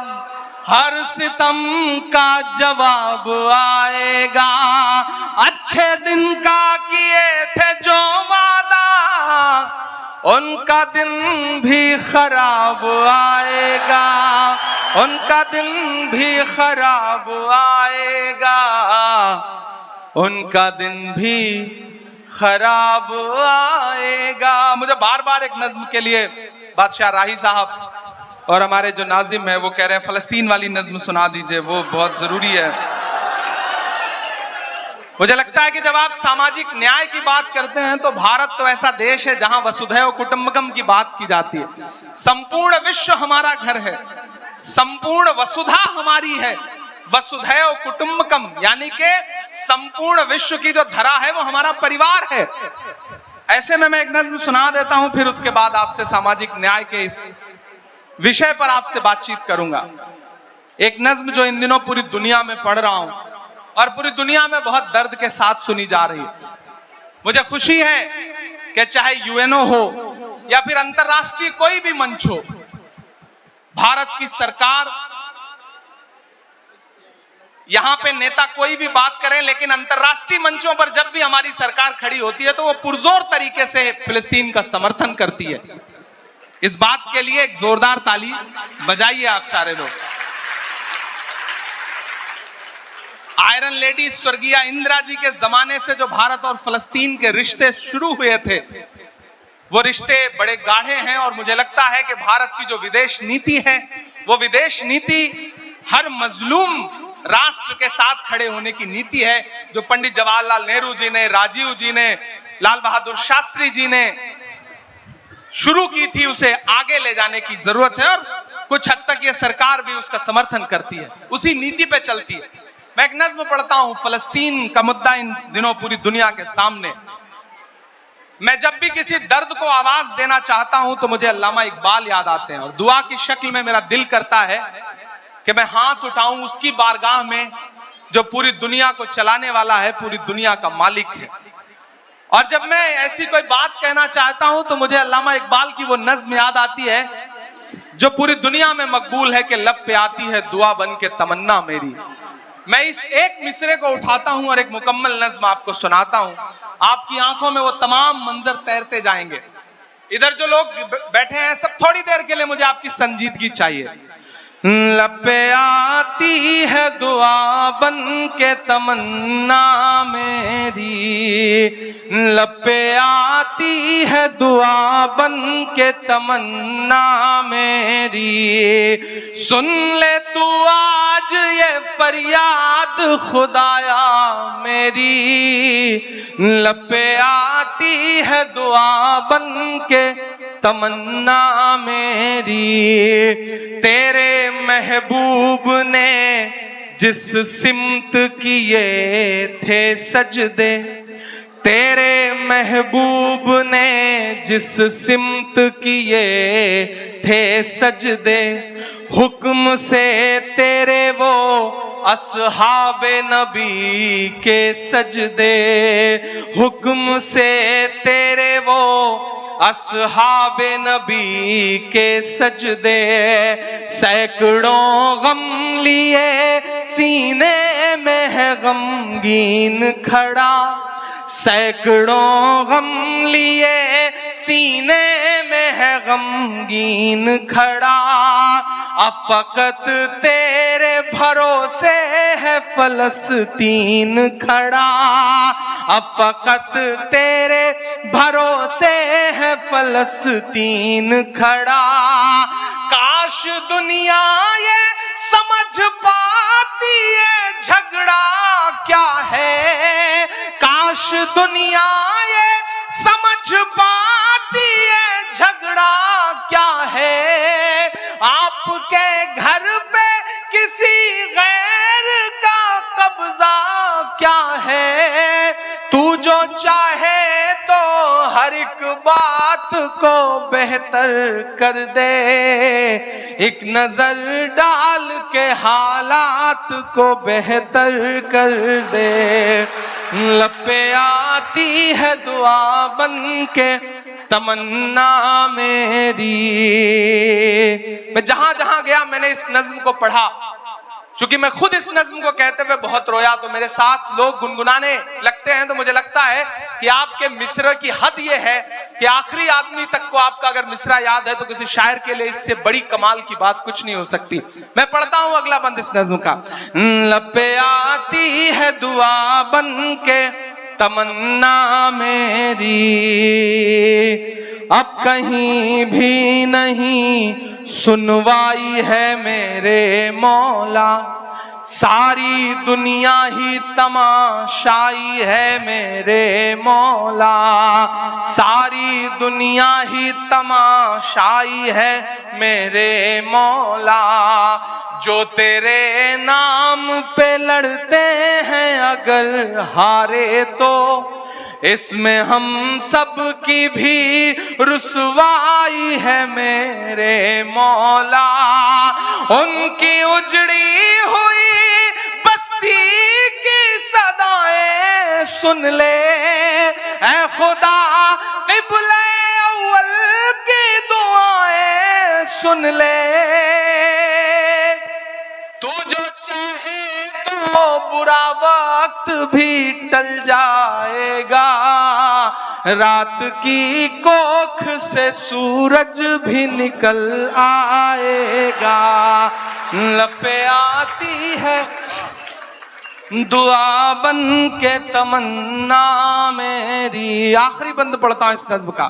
हर सितम का जवाब आएगा, अच्छे दिन का किए थे जो वादा, उनका दिन भी खराब आएगा, उनका दिन भी खराब आएगा, उनका दिन भी खराब आएगा। मुझे बार बार एक नज्म के लिए बादशाह राही साहब और हमारे जो नाजिम है वो कह रहे हैं फलस्तीन वाली नज्म सुना दीजिए, वो बहुत जरूरी है। मुझे लगता है कि जब आप सामाजिक न्याय की बात करते हैं तो भारत तो ऐसा देश है जहां वसुधैव कुटुंबकम की बात की जाती है। संपूर्ण विश्व हमारा घर है, संपूर्ण वसुधा हमारी है, वसुधैव कुटुंबकम यानी कि संपूर्ण विश्व की जो धरा है वो हमारा परिवार है। ऐसे में मैं एक नज्म सुना देता हूं, फिर उसके बाद आपसे सामाजिक न्याय के इस विषय पर आपसे बातचीत करूंगा। एक नज्म जो इन दिनों पूरी दुनिया में पढ़ रहा हूं और पूरी दुनिया में बहुत दर्द के साथ सुनी जा रही है। मुझे खुशी है कि चाहे यूएनओ हो या फिर अंतरराष्ट्रीय कोई भी मंच हो, भारत की सरकार, यहां पे नेता कोई भी बात करें, लेकिन अंतरराष्ट्रीय मंचों पर जब भी हमारी सरकार खड़ी होती है तो वो पुरजोर तरीके से फिलिस्तीन का समर्थन करती है। इस बात के लिए एक जोरदार ताली बजाइए आप सारे लोग। आयरन लेडी स्वर्गीय इंदिरा जी के जमाने से जो भारत और फलस्तीन के रिश्ते शुरू हुए थे, वो रिश्ते बड़े गाढ़े हैं और मुझे लगता है कि भारत की जो विदेश नीति है वो विदेश नीति हर मजलूम राष्ट्र के साथ खड़े होने की नीति है, जो पंडित जवाहरलाल नेहरू जी ने, राजीव जी ने, लाल बहादुर शास्त्री जी ने शुरू की थी, उसे आगे ले जाने की जरूरत है और कुछ हद तक ये सरकार भी उसका समर्थन करती है, उसी नीति पे चलती है। मैं एक नज्म पढ़ता हूं, फलस्तीन का मुद्दा इन दिनों पूरी दुनिया के सामने। मैं जब भी किसी दर्द को आवाज देना चाहता हूं तो मुझे अल्लामा इकबाल याद आते हैं और दुआ की शक्ल में मेरा दिल करता है कि मैं हाथ उठाऊं उसकी बारगाह में जो पूरी दुनिया को चलाने वाला है, पूरी दुनिया का मालिक है। और जब मैं ऐसी कोई बात कहना चाहता हूं तो मुझे अल्लामा इकबाल की वो नज्म याद आती है जो पूरी दुनिया में मकबूल है कि लब पे आती है दुआ बन के तमन्ना मेरी। मैं इस एक मिसरे को उठाता हूं और एक मुकम्मल नज्म आपको सुनाता हूं, आपकी आंखों में वो तमाम मंजर तैरते जाएंगे। इधर जो लोग बैठे हैं सब थोड़ी देर के लिए मुझे आपकी संजीदगी चाहिए। लब पे आती है दुआ बन के तमन्ना मेरी, लब पे आती है दुआ बन के तमन्ना मेरी, सुन ले तू आज ये फरियाद खुदाया मेरी, लब पे आती है दुआ बन के तमन्ना मेरी, तेरे महबूब ने जिस सिमत किए थे सजदे, तेरे महबूब ने जिस सिमत किए थे सजदे, हुक्म से तेरे वो अस्हाबे नबी के सजदे, हुक्म से तेरे वो अस्हाबे नबी के सजदे, सैकड़ों गम लिए सीने में है गमगीन खड़ा, सैकड़ों गम लिए सीने में है गमगीन खड़ा, अफकत तेरे भरोसे है फलस्तीन खड़ा, अफकत तेरे भरोसे है फलस्तीन खड़ा, काश दुनिया ये समझ पाती है झगड़ा क्या है, काश काश दुनिया ये समझ पाती है झगड़ा क्या है, आपके घर पे किसी गैर का कब्जा क्या है। तू जो चाहे तो हर एक बात को बेहतर कर दे, एक नजर डाल के हालात को बेहतर कर दे। लब पे आती है दुआ बन के तमन्ना मेरी। मैं जहां जहां गया मैंने इस नज्म को पढ़ा, चूंकि मैं खुद इस नज्म को कहते हुए बहुत रोया, तो मेरे साथ लोग गुनगुनाने लगते हैं, तो मुझे लगता है कि आपके मिसरा की हद ये है कि आखिरी आदमी तक को आपका अगर मिसरा याद है तो किसी शायर के लिए इससे बड़ी कमाल की बात कुछ नहीं हो सकती। मैं पढ़ता हूं अगला बंद इस नज्म का। लब पे आती है दुआ बन के तमन्ना मेरी, अब कहीं भी नहीं सुनवाई है मेरे मौला, सारी दुनिया ही तमाशाई है मेरे मौला, सारी दुनिया ही तमाशाई है मेरे मौला। जो तेरे नाम पे लड़ते हैं अगर हारे तो इसमें हम सब की भी रुसवाई है मेरे मौला। उनकी उजड़ी हुई बस्ती की सदाएं सुन ले ऐ खुदा, क़िबले अव्वल की दुआएं सुन ले। तू जो चाहे तो बुरा वक्त भी टल जाएगा, रात की कोख से सूरज भी निकल आएगा। लब पे आती है दुआ बन के तमन्ना मेरी। आखिरी बंद पढ़ता हूं इस नज़्म का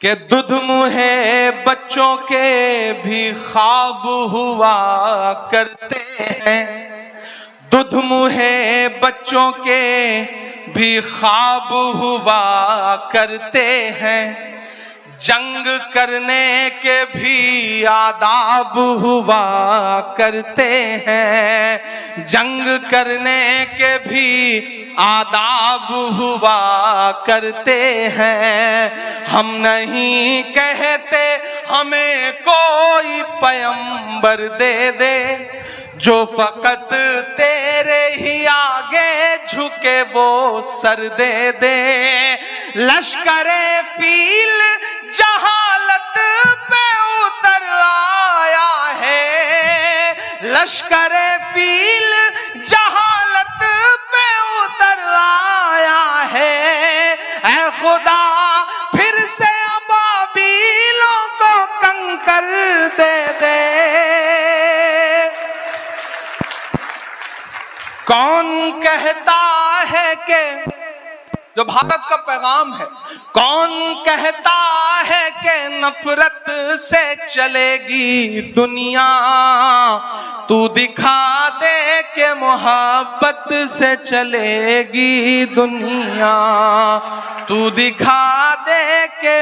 कि दुध मुहे बच्चों के भी ख्वाब हुआ करते हैं, दुध मुहे बच्चों के भी ख्वाब हुआ करते हैं, जंग करने के भी आदाब हुआ करते हैं, जंग करने के भी आदाब हुआ करते हैं। हम नहीं कहते हमें कोई पैगंबर दे दे, जो फकत तेरे ही आगे झुके वो सर दे दे। लश्करे फील जहालत पे उतर आया है, लश्करे फील जहालत पे उतर आया है। ऐ खुदा फिर से अबाबीलों को कंकर दे दे। कौन कहता है कि जो भारत का पैगाम है, कौन कहता है कि नफरत से चलेगी दुनिया, तू दिखा दे कि मोहब्बत से चलेगी दुनिया, तू दिखा दे कि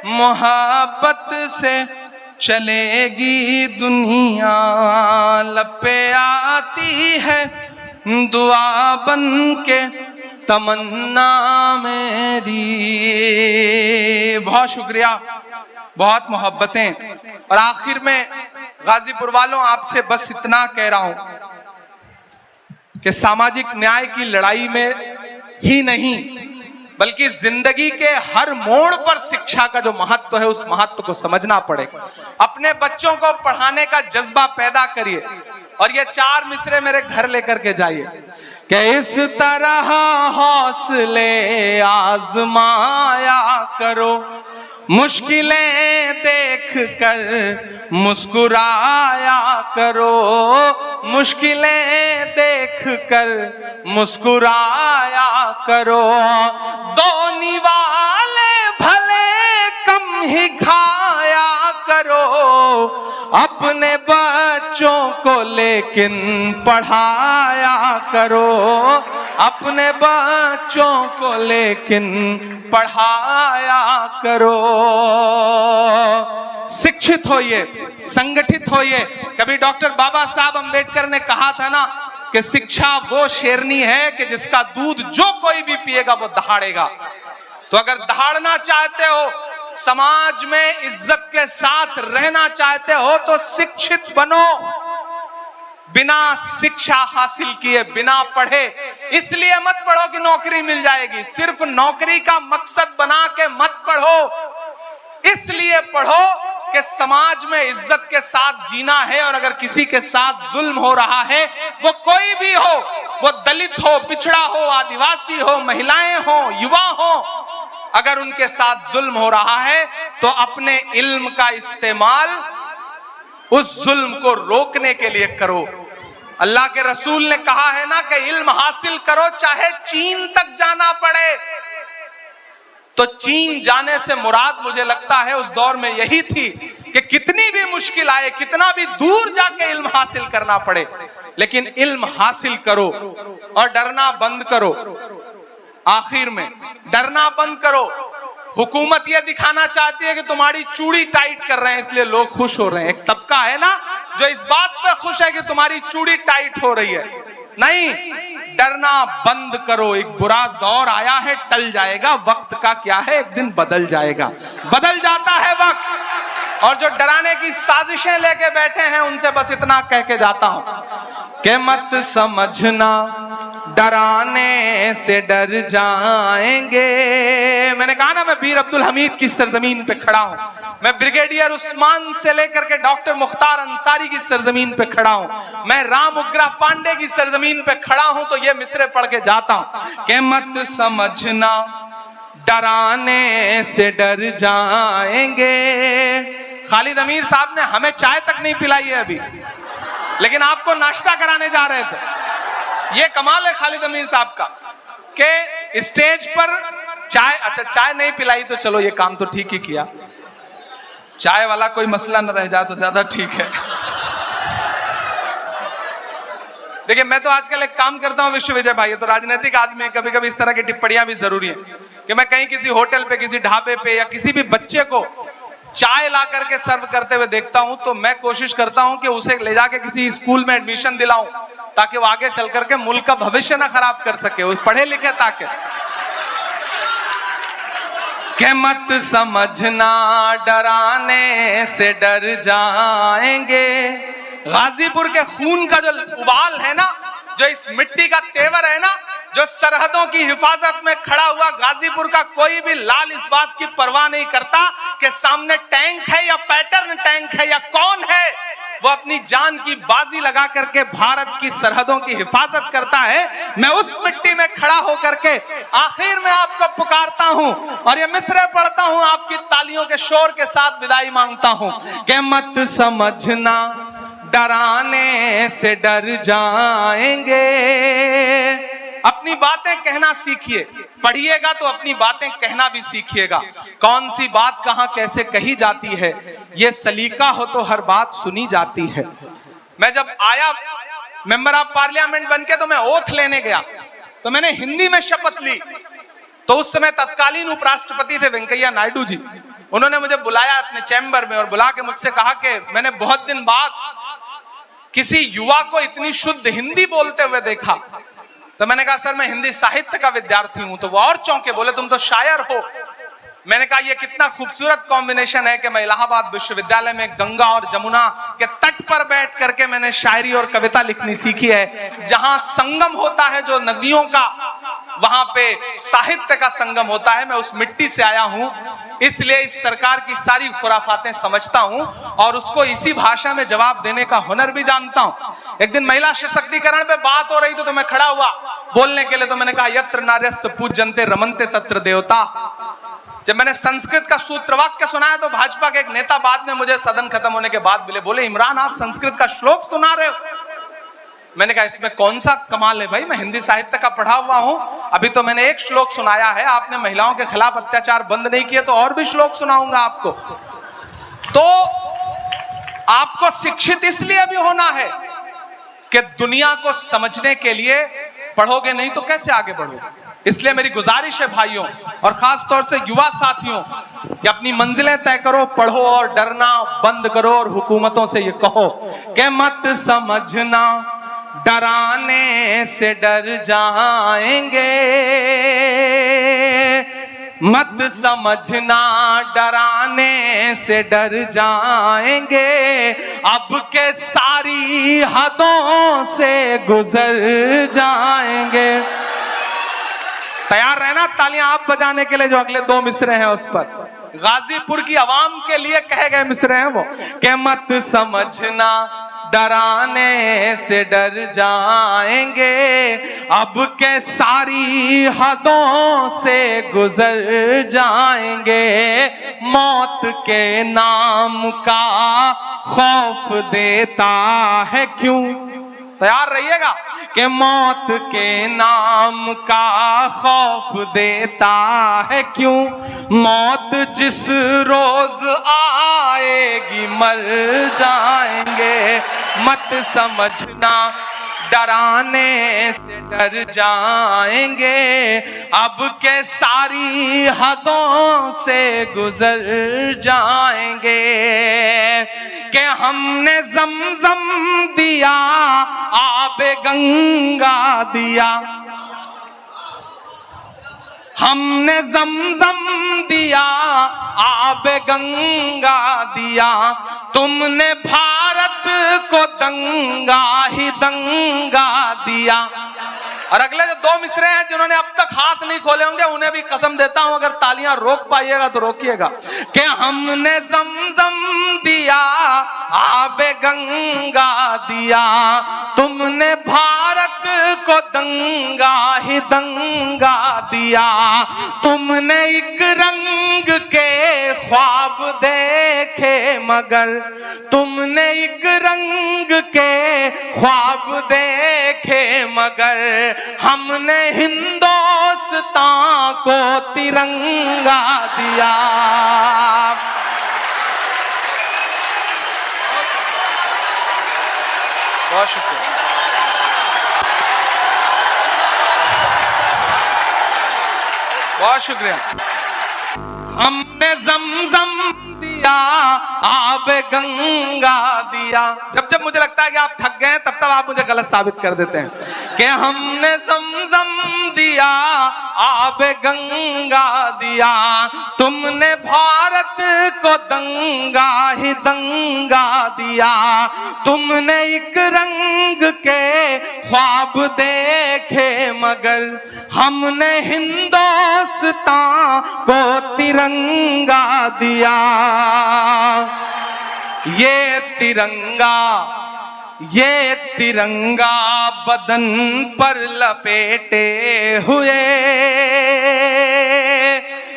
मोहब्बत से चलेगी दुनिया। लब पे आती है दुआ बन के तमन्ना मेरी। बहुत शुक्रिया, बहुत मोहब्बतें। और आखिर में गाजीपुर वालों आपसे बस इतना कह रहा हूं कि सामाजिक न्याय की लड़ाई में ही नहीं बल्कि जिंदगी के हर मोड़ पर शिक्षा का जो महत्व है उस महत्व को समझना पड़ेगा। अपने बच्चों को पढ़ाने का जज्बा पैदा करिए और ये 4 मिसरे मेरे घर लेकर के जाइए कि इस तरह हौसले आजमाया करो, मुश्किलें देख कर मुस्कुराया करो, मुश्किलें देख कर मुस्कुराया करो। दो निवाले भले कम ही खाया करो अपने बच्चों को लेकिन पढ़ाया करो, अपने बच्चों को लेकिन पढ़ाया करो। शिक्षित होइए, संगठित होइए। कभी डॉक्टर बाबा साहब अंबेडकर ने कहा था ना कि शिक्षा वो शेरनी है कि जिसका दूध जो कोई भी पिएगा वो दहाड़ेगा। तो अगर दहाड़ना चाहते हो, समाज में इज्जत के साथ रहना चाहते हो, तो शिक्षित बनो। बिना शिक्षा हासिल किए, बिना पढ़े, इसलिए मत पढ़ो कि नौकरी मिल जाएगी। सिर्फ नौकरी का मकसद बना के मत पढ़ो, इसलिए पढ़ो कि समाज में इज्जत के साथ जीना है। और अगर किसी के साथ जुल्म हो रहा है, वो कोई भी हो, वो दलित हो, पिछड़ा हो, आदिवासी हो, महिलाएं हो, युवा हो, अगर उनके साथ जुल्म हो रहा है तो अपने इल्म का इस्तेमाल उस जुल्म को रोकने के लिए करो। अल्लाह के रसूल ने कहा है ना कि इल्म हासिल करो चाहे चीन तक जाना पड़े। तो चीन जाने से मुराद मुझे लगता है उस दौर में यही थी कि कितनी भी मुश्किल आए, कितना भी दूर जाके इल्म हासिल करना पड़े, लेकिन इल्म हासिल करो और डरना बंद करो। आखिर में डरना बंद करो। हुकूमत यह दिखाना चाहती है कि तुम्हारी चूड़ी टाइट कर रहे हैं इसलिए लोग खुश हो रहे हैं। एक तबका है ना जो इस बात पे खुश है कि तुम्हारी चूड़ी टाइट हो रही है। नहीं, डरना बंद करो। एक बुरा दौर आया है, टल जाएगा। वक्त का क्या है, एक दिन बदल जाएगा, बदल जाता है वक्त। और जो डराने की साजिशें लेके बैठे हैं उनसे बस इतना कह के जाता हूं कि मत समझना डराने से डर जाएंगे। मैंने कहा ना मैं वीर अब्दुल हमीद की सरजमीन पे खड़ा हूं, मैं ब्रिगेडियर उस्मान से लेकर के डॉक्टर मुख्तार अंसारी की सरजमीन पे खड़ा हूं, मैं राम उग्रह पांडे की सरजमीन पे खड़ा हूं। तो ये मिसरे पढ़ के जाता हूं कि मत समझना डराने से डर जाएंगे। खालिद अमीर साहब ने हमें चाय तक नहीं पिलाई है अभी, लेकिन आपको नाश्ता कराने जा रहे थे। ये कमाल है खालिद अमीर साहब का कि स्टेज पर चाय, अच्छा चाय नहीं पिलाई तो चलो ये काम तो ठीक ही किया, चाय वाला कोई मसला न रह जाए तो ज्यादा ठीक है। देखिए मैं तो आजकल एक काम करता हूं विश्वविजय भाई, तो राजनीतिक आदमी है, कभी कभी इस तरह की टिप्पणियां भी जरूरी है कि मैं कहीं किसी होटल पे, किसी ढाबे पे या किसी भी बच्चे को चाय ला करके सर्व करते हुए देखता हूं तो मैं कोशिश करता हूं कि उसे ले जाके किसी स्कूल में एडमिशन दिलाऊं ताकि वो आगे चल करके मुल्क का भविष्य ना खराब कर सके, वो पढ़े लिखे ताकि। कि मत समझना डराने से डर जाएंगे। गाजीपुर के खून का जो उबाल है ना, जो इस मिट्टी का तेवर है ना, जो सरहदों की हिफाजत में खड़ा हुआ गाजीपुर का कोई भी लाल इस बात की परवाह नहीं करता कि सामने टैंक है या पैटर्न टैंक है या कौन है, वो अपनी जान की बाजी लगा करके भारत की सरहदों की हिफाजत करता है। मैं उस मिट्टी में खड़ा होकर के आखिर में आपको पुकारता हूं और ये मिसरे पढ़ता हूं, आपकी तालियों के शोर के साथ विदाई मांगता हूं कि मत समझना डराने से डर जाएंगे। अपनी बातें कहना सीखिए, पढ़िएगा तो अपनी बातें कहना भी सीखिएगा। कौन सी बात कहां कैसे कही जाती है, ये सलीका हो तो हर बात सुनी जाती है। मैं जब आया मेंबर ऑफ पार्लियामेंट बनके तो मैं ओथ लेने गया, तो मैंने हिंदी में शपथ ली। तो उस समय तत्कालीन उपराष्ट्रपति थे वेंकैया नायडू जी, उन्होंने मुझे बुलाया अपने चैम्बर में और बुला के मुझसे कहा कि मैंने बहुत दिन बाद किसी युवा को इतनी शुद्ध हिंदी बोलते हुए देखा। तो मैंने कहा सर मैं हिंदी साहित्य का विद्यार्थी हूं। तो वो और चौंके, बोले तुम तो शायर हो। मैंने कहा ये कितना खूबसूरत कॉम्बिनेशन है कि मैं इलाहाबाद विश्वविद्यालय में गंगा और जमुना के तट पर बैठ करके मैंने शायरी और कविता लिखनी सीखी है। जहां संगम होता है जो नदियों का, वहां पे साहित्य का संगम होता है। मैं उस मिट्टी से आया हूं, इसलिए इस सरकार की सारी खुराफातें समझता हूं और उसको इसी भाषा में जवाब देने का हुनर भी जानता हूं। एक दिन महिला सशक्तिकरण पे बात हो रही थी तो मैं खड़ा हुआ बोलने के लिए, तो मैंने कहा यत्र नार्यस्त पूज्यन्ते रमन्ते तत्र देवता। जब मैंने संस्कृत का सूत्र वाक्य सुनाया तो भाजपा के एक नेता बाद में मुझे सदन खत्म होने के बाद मिले, बोले इमरान आप संस्कृत का श्लोक सुना रहे हो। मैंने कहा इसमें कौन सा कमाल है भाई, मैं हिंदी साहित्य का पढ़ा हुआ हूं। अभी तो मैंने एक श्लोक सुनाया है, आपने महिलाओं के खिलाफ अत्याचार बंद नहीं किए तो और भी श्लोक सुनाऊंगा आपको। तो आपको शिक्षित इसलिए भी होना है कि दुनिया को समझने के लिए, पढ़ोगे नहीं तो कैसे आगे बढ़ोगे। इसलिए मेरी गुजारिश है भाइयों और खास तौर से युवा साथियों कि अपनी मंजिलें तय करो, पढ़ो और डरना बंद करो और हुकूमतों से ये कहो कि मत समझना डराने से डर जाएंगे, मत समझना डराने से डर जाएंगे, अब के सारी हदों से गुजर जाएंगे। तैयार रहना तालियां आप बजाने के लिए, जो अगले 2 मिसरे हैं उस पर गाजीपुर की आवाम के लिए कहे गए मिसरे हैं वो कि मत समझना डराने से डर जाएंगे, अब के सारी हदों से गुजर जाएंगे, मौत के नाम का खौफ देता है क्यों। तैयार रहिएगा कि मौत के नाम का खौफ देता है क्यों, मौत जिस रोज आएगी मर जाएंगे, मत समझना डराने से डर जाएंगे, अब के सारी हदों से गुजर जाएंगे, कि हमने ज़मज़म दिया आबे गंगा दिया, हमने ज़मज़म दिया आबे गंगा दिया, तुमने भारत को दंगा ही दंगा दिया। और अगले जो 2 मिसरे हैं जिन्होंने अब तक हाथ नहीं खोले होंगे उन्हें भी कसम देता हूं, अगर तालियां रोक पाइएगा तो रोकिएगा, कि हमने ज़मज़म दिया आबे गंगा दिया, तुमने भारत को दंगा ही दंगा दिया, तुमने एक रंग के ख्वाब देखे मगर, तुमने एक रंग के ख्वाब देखे मगर, हमने हिंदुस्तान को तिरंगा दिया। बहुत शुक्रिया, बहुत शुक्रिया। हमने ज़मज़म दिया आबे गंगा दिया। जब जब मुझे लगता है कि आप थक गए तब तब आप मुझे गलत साबित कर देते हैं कि हमने ज़मज़म दिया आबे गंगा दिया, तुमने भारत को दंगा ही दंगा दिया, तुमने एक रंग के ख्वाब देखे मगर, हमने हिंदुस्तान को तिरंगा दिया। ये तिरंगा बदन पर लपेटे हुए,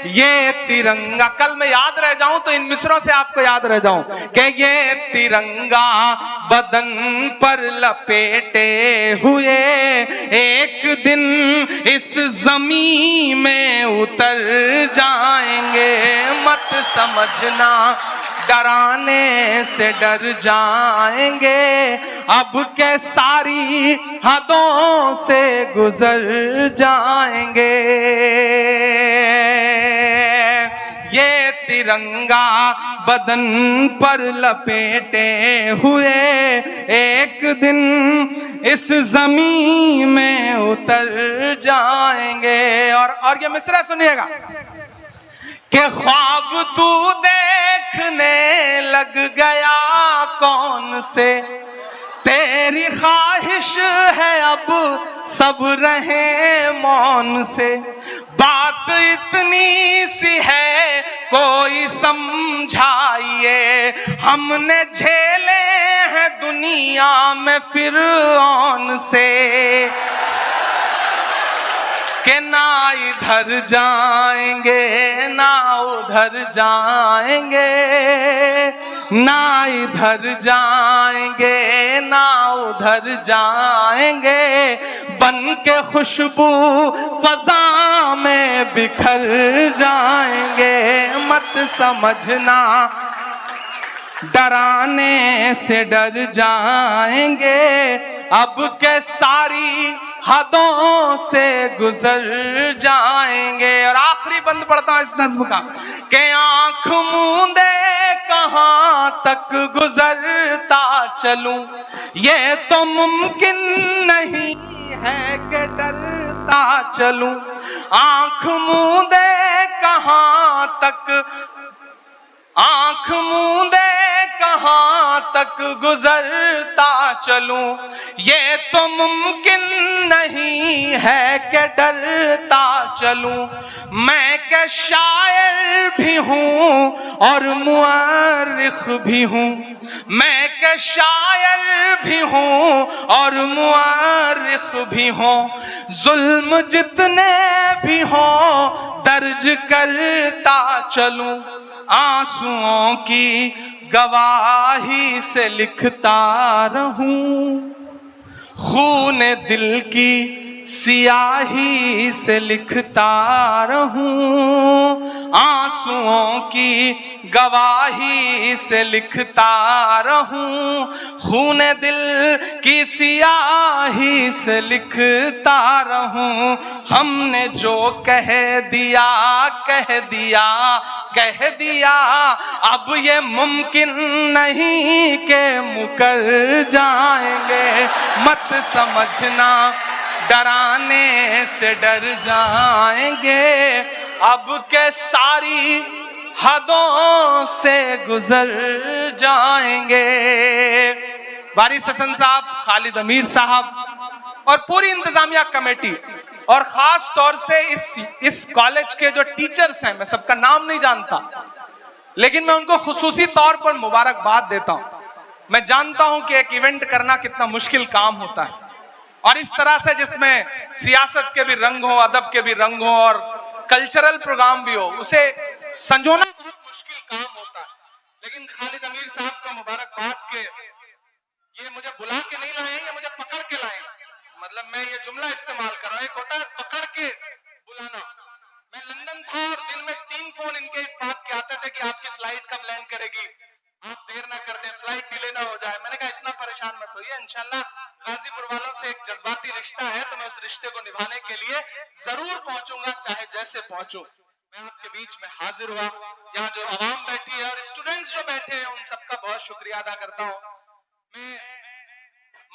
ये तिरंगा, कल मैं याद रह जाऊं तो इन मिसरों से आपको याद रह जाऊं कि ये तिरंगा बदन पर लपेटे हुए, एक दिन इस ज़मीन में उतर जाएंगे, मत समझना डराने से डर जाएंगे, अब के सारी हदों से गुजर जाएंगे। ये तिरंगा बदन पर लपेटे हुए, एक दिन इस जमीन में उतर जाएंगे। और ये मिसरा सुनिएगा कि ख्वाब तू देखने लग गया कौन से, तेरी ख्वाहिश है अब सब रहे मौन से, बात इतनी सी है कोई समझाइए, हमने झेले हैं दुनिया में फिरौन से, कि ना इधर जाएंगे ना उधर जाएंगे, ना इधर जाएंगे ना उधर जाएंगे, बन के खुशबू फजा में बिखर जाएंगे, मत समझना डराने से डर जाएंगे, अब के सारी हदों से गुजर जाएंगे। और आखिरी बंद पढ़ता हूं इस नज्म का कि आंख मूंदे कहां तक गुजरता चलूं, ये तो मुमकिन नहीं है कि डरता चलूं। आंख मूंदे कहां तक, आंख मूंदे कहां तक गुजरता चलूं, ये तो मुमकिन नहीं है कि डरता चलूं। मैं क्या शायर भी हूं और मुअर्रिख भी हूं, मैं क्या शायर भी हूं और मुअर्रिख भी हूं। जुल्म जितने भी हों दर्ज करता चलूं, आंसुओं की गवाही से लिखता रहूं, खून दिल की सियाही से लिखता रहूं, आंसुओं की गवाही से लिखता रहूं, खून दिल की सियाही से लिखता रहूं। हमने जो कह दिया कह दिया कह दिया, अब ये मुमकिन नहीं कि मुकर जाएंगे। मत समझना डराने से डर जाएंगे, अब के सारी हदों से गुजर जाएंगे। वारिस हसन साहब, खालिद अमीर साहब और पूरी इंतजामिया कमेटी और खास तौर से इस कॉलेज के जो टीचर्स हैं, मैं सबका नाम नहीं जानता, लेकिन मैं उनको खुसूसी तौर पर मुबारकबाद देता हूं। मैं जानता हूं कि एक इवेंट करना कितना मुश्किल काम होता है, और इस तरह से जिसमें सियासत के भी रंग हो, अदब के भी रंग हो और कल्चरल प्रोग्राम भी हो, उसे संजोना बहुत मुश्किल काम होता है। लेकिन खालिद अमीर साहब का मुबारकबाद के ये मुझे बुला के नहीं लाए, ये मुझे पकड़ के लाए। मतलब मैं ये जुमला इस्तेमाल कर रहा हूं, एक होता है पकड़ के बुलाना। मैं लंदन था और दिन में 3 फोन इनके इस बात के आते थे कि आपकी फ्लाइट कब लैंड करेगी, आप देर ना कर दें, फ्लाइट डिले ना हो जाए। मैंने कहा इतना परेशान मत होइए, इंशाल्लाह गाजीपुर वालों से एक जज्बाती रिश्ता है तो मैं उस रिश्ते को निभाने के लिए जरूर पहुंचूंगा, चाहे जैसे पहुंचूं। मैं आपके बीच में हाजिर हुआ, यहाँ जो आवाम बैठी है और स्टूडेंट्स जो बैठे हैं उन सबका बहुत शुक्रिया अदा करता हूँ। मैं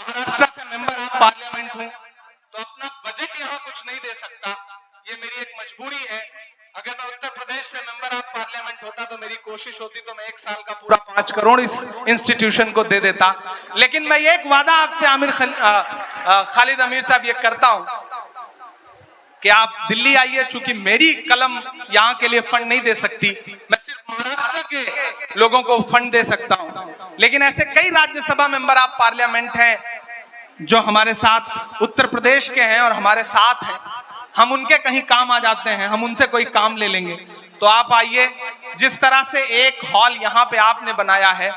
महाराष्ट्र से मेंबर ऑफ पार्लियामेंट हूँ, तो अपना बजट यहाँ कुछ नहीं दे सकता, ये मेरी एक मजबूरी है। अगर मैं उत्तर प्रदेश से मेंबर ऑफ पार्लियामेंट होता तो मेरी कोशिश होती तो मैं 1 साल का पूरा 5 करोड़ इस इंस्टीट्यूशन को दे देता। लेकिन मैं ये एक वादा आपसे खालिद अमीर साहब ये करता हूं कि आप दिल्ली आइए, चूंकि मेरी कलम यहाँ के लिए फंड नहीं दे सकती, मैं सिर्फ महाराष्ट्र के लोगों को फंड दे सकता हूं। लेकिन ऐसे कई राज्यसभा मेंबर ऑफ पार्लियामेंट हैं जो हमारे साथ उत्तर प्रदेश के हैं और हमारे साथ हैं, हम उनके कहीं काम आ जाते हैं, हम उनसे कोई काम ले लेंगे। तो आप आइए, जिस तरह से एक हॉल यहाँ पे आपने बनाया है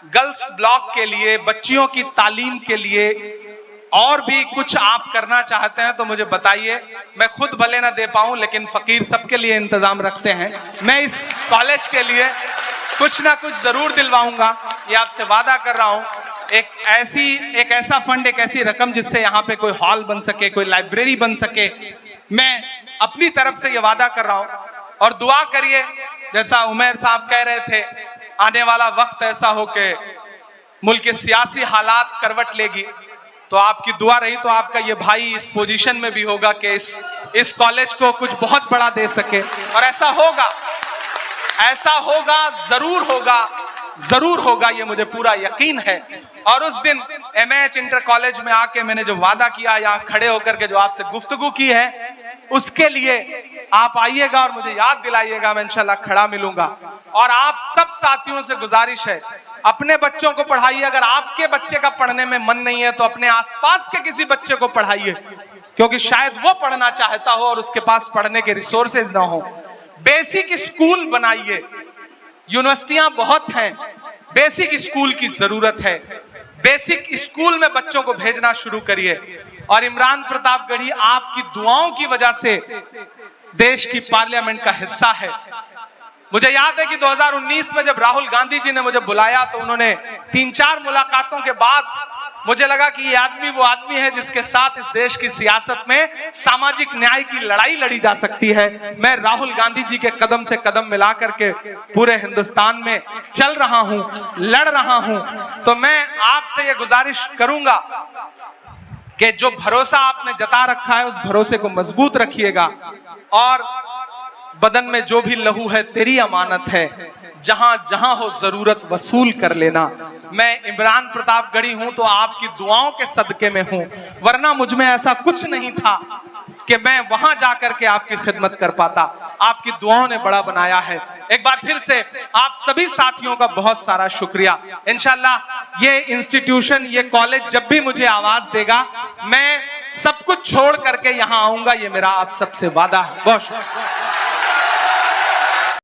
गर्ल्स ब्लॉक के लिए, बच्चियों की तालीम के लिए, और भी कुछ आप करना चाहते हैं तो मुझे बताइए। मैं खुद भले ना दे पाऊं, लेकिन फकीर सबके लिए इंतजाम रखते हैं। मैं इस कॉलेज के लिए कुछ ना कुछ जरूर दिलवाऊंगा, ये आपसे वादा कर रहा हूं। एक ऐसा फंड, एक ऐसी रकम जिससे यहाँ पे कोई हॉल बन सके, कोई लाइब्रेरी बन सके, मैं अपनी तरफ से ये वादा कर रहा हूं। और दुआ करिए, जैसा उमर साहब कह रहे थे, आने वाला वक्त ऐसा हो कि मुल्क के सियासी हालात करवट लेगी, तो आपकी दुआ रही तो आपका ये भाई इस पोजीशन में भी होगा कि इस कॉलेज को कुछ बहुत बड़ा दे सके। और ऐसा होगा, जरूर होगा, ये मुझे पूरा यकीन है। और उस दिन MH इंटर कॉलेज में आके मैंने जो वादा किया, यहाँ खड़े होकर के जो आपसे गुफ्तगू की है, उसके लिए आप आइएगा और मुझे याद दिलाइएगा, मैं इंशाल्लाह खड़ा मिलूंगा। और आप सब साथियों से गुजारिश है, अपने बच्चों को पढ़ाइए। अगर आपके बच्चे का पढ़ने में मन नहीं है तो अपने आसपास के किसी बच्चे को पढ़ाइए, क्योंकि शायद वो पढ़ना चाहता हो और उसके पास पढ़ने के रिसोर्सेज ना हो। बेसिक स्कूल बनाइए, यूनिवर्सिटियां बहुत हैं, बेसिक स्कूल की जरूरत है। बेसिक स्कूल में बच्चों को भेजना शुरू करिए। और इमरान प्रतापगढ़ी आपकी दुआओं की वजह से देश की पार्लियामेंट का हिस्सा है। मुझे याद है कि 2019 में जब राहुल गांधी जी ने मुझे बुलाया तो उन्होंने 3-4 मुलाकातों के बाद मुझे लगा कि ये आदमी वो आदमी है जिसके साथ इस देश की सियासत में सामाजिक न्याय की लड़ाई लड़ी जा सकती है। मैं राहुल गांधी जी के कदम से कदम मिला करके पूरे हिंदुस्तान में चल रहा हूं, लड़ रहा हूं। तो मैं आपसे ये गुजारिश करूंगा कि जो भरोसा आपने जता रखा है उस भरोसे को मजबूत रखिएगा, और बदन में जो भी लहू है तेरी अमानत है, जहां जहां हो जरूरत वसूल कर लेना। मैं इमरान प्रतापगढ़ी हूं तो आपकी दुआओं के सदके में हूं, वरना मुझ में ऐसा कुछ नहीं था कि मैं वहां जाकर के आपकी खिदमत कर पाता। आपकी दुआओं ने बड़ा बनाया है। एक बार फिर से आप सभी साथियों का बहुत सारा शुक्रिया। इंशाल्लाह ये इंस्टीट्यूशन, ये कॉलेज जब भी मुझे आवाज देगा मैं सब कुछ छोड़ करके यहां आऊंगा, ये मेरा आप सबसे वादा है। बहुत शुक्रिया।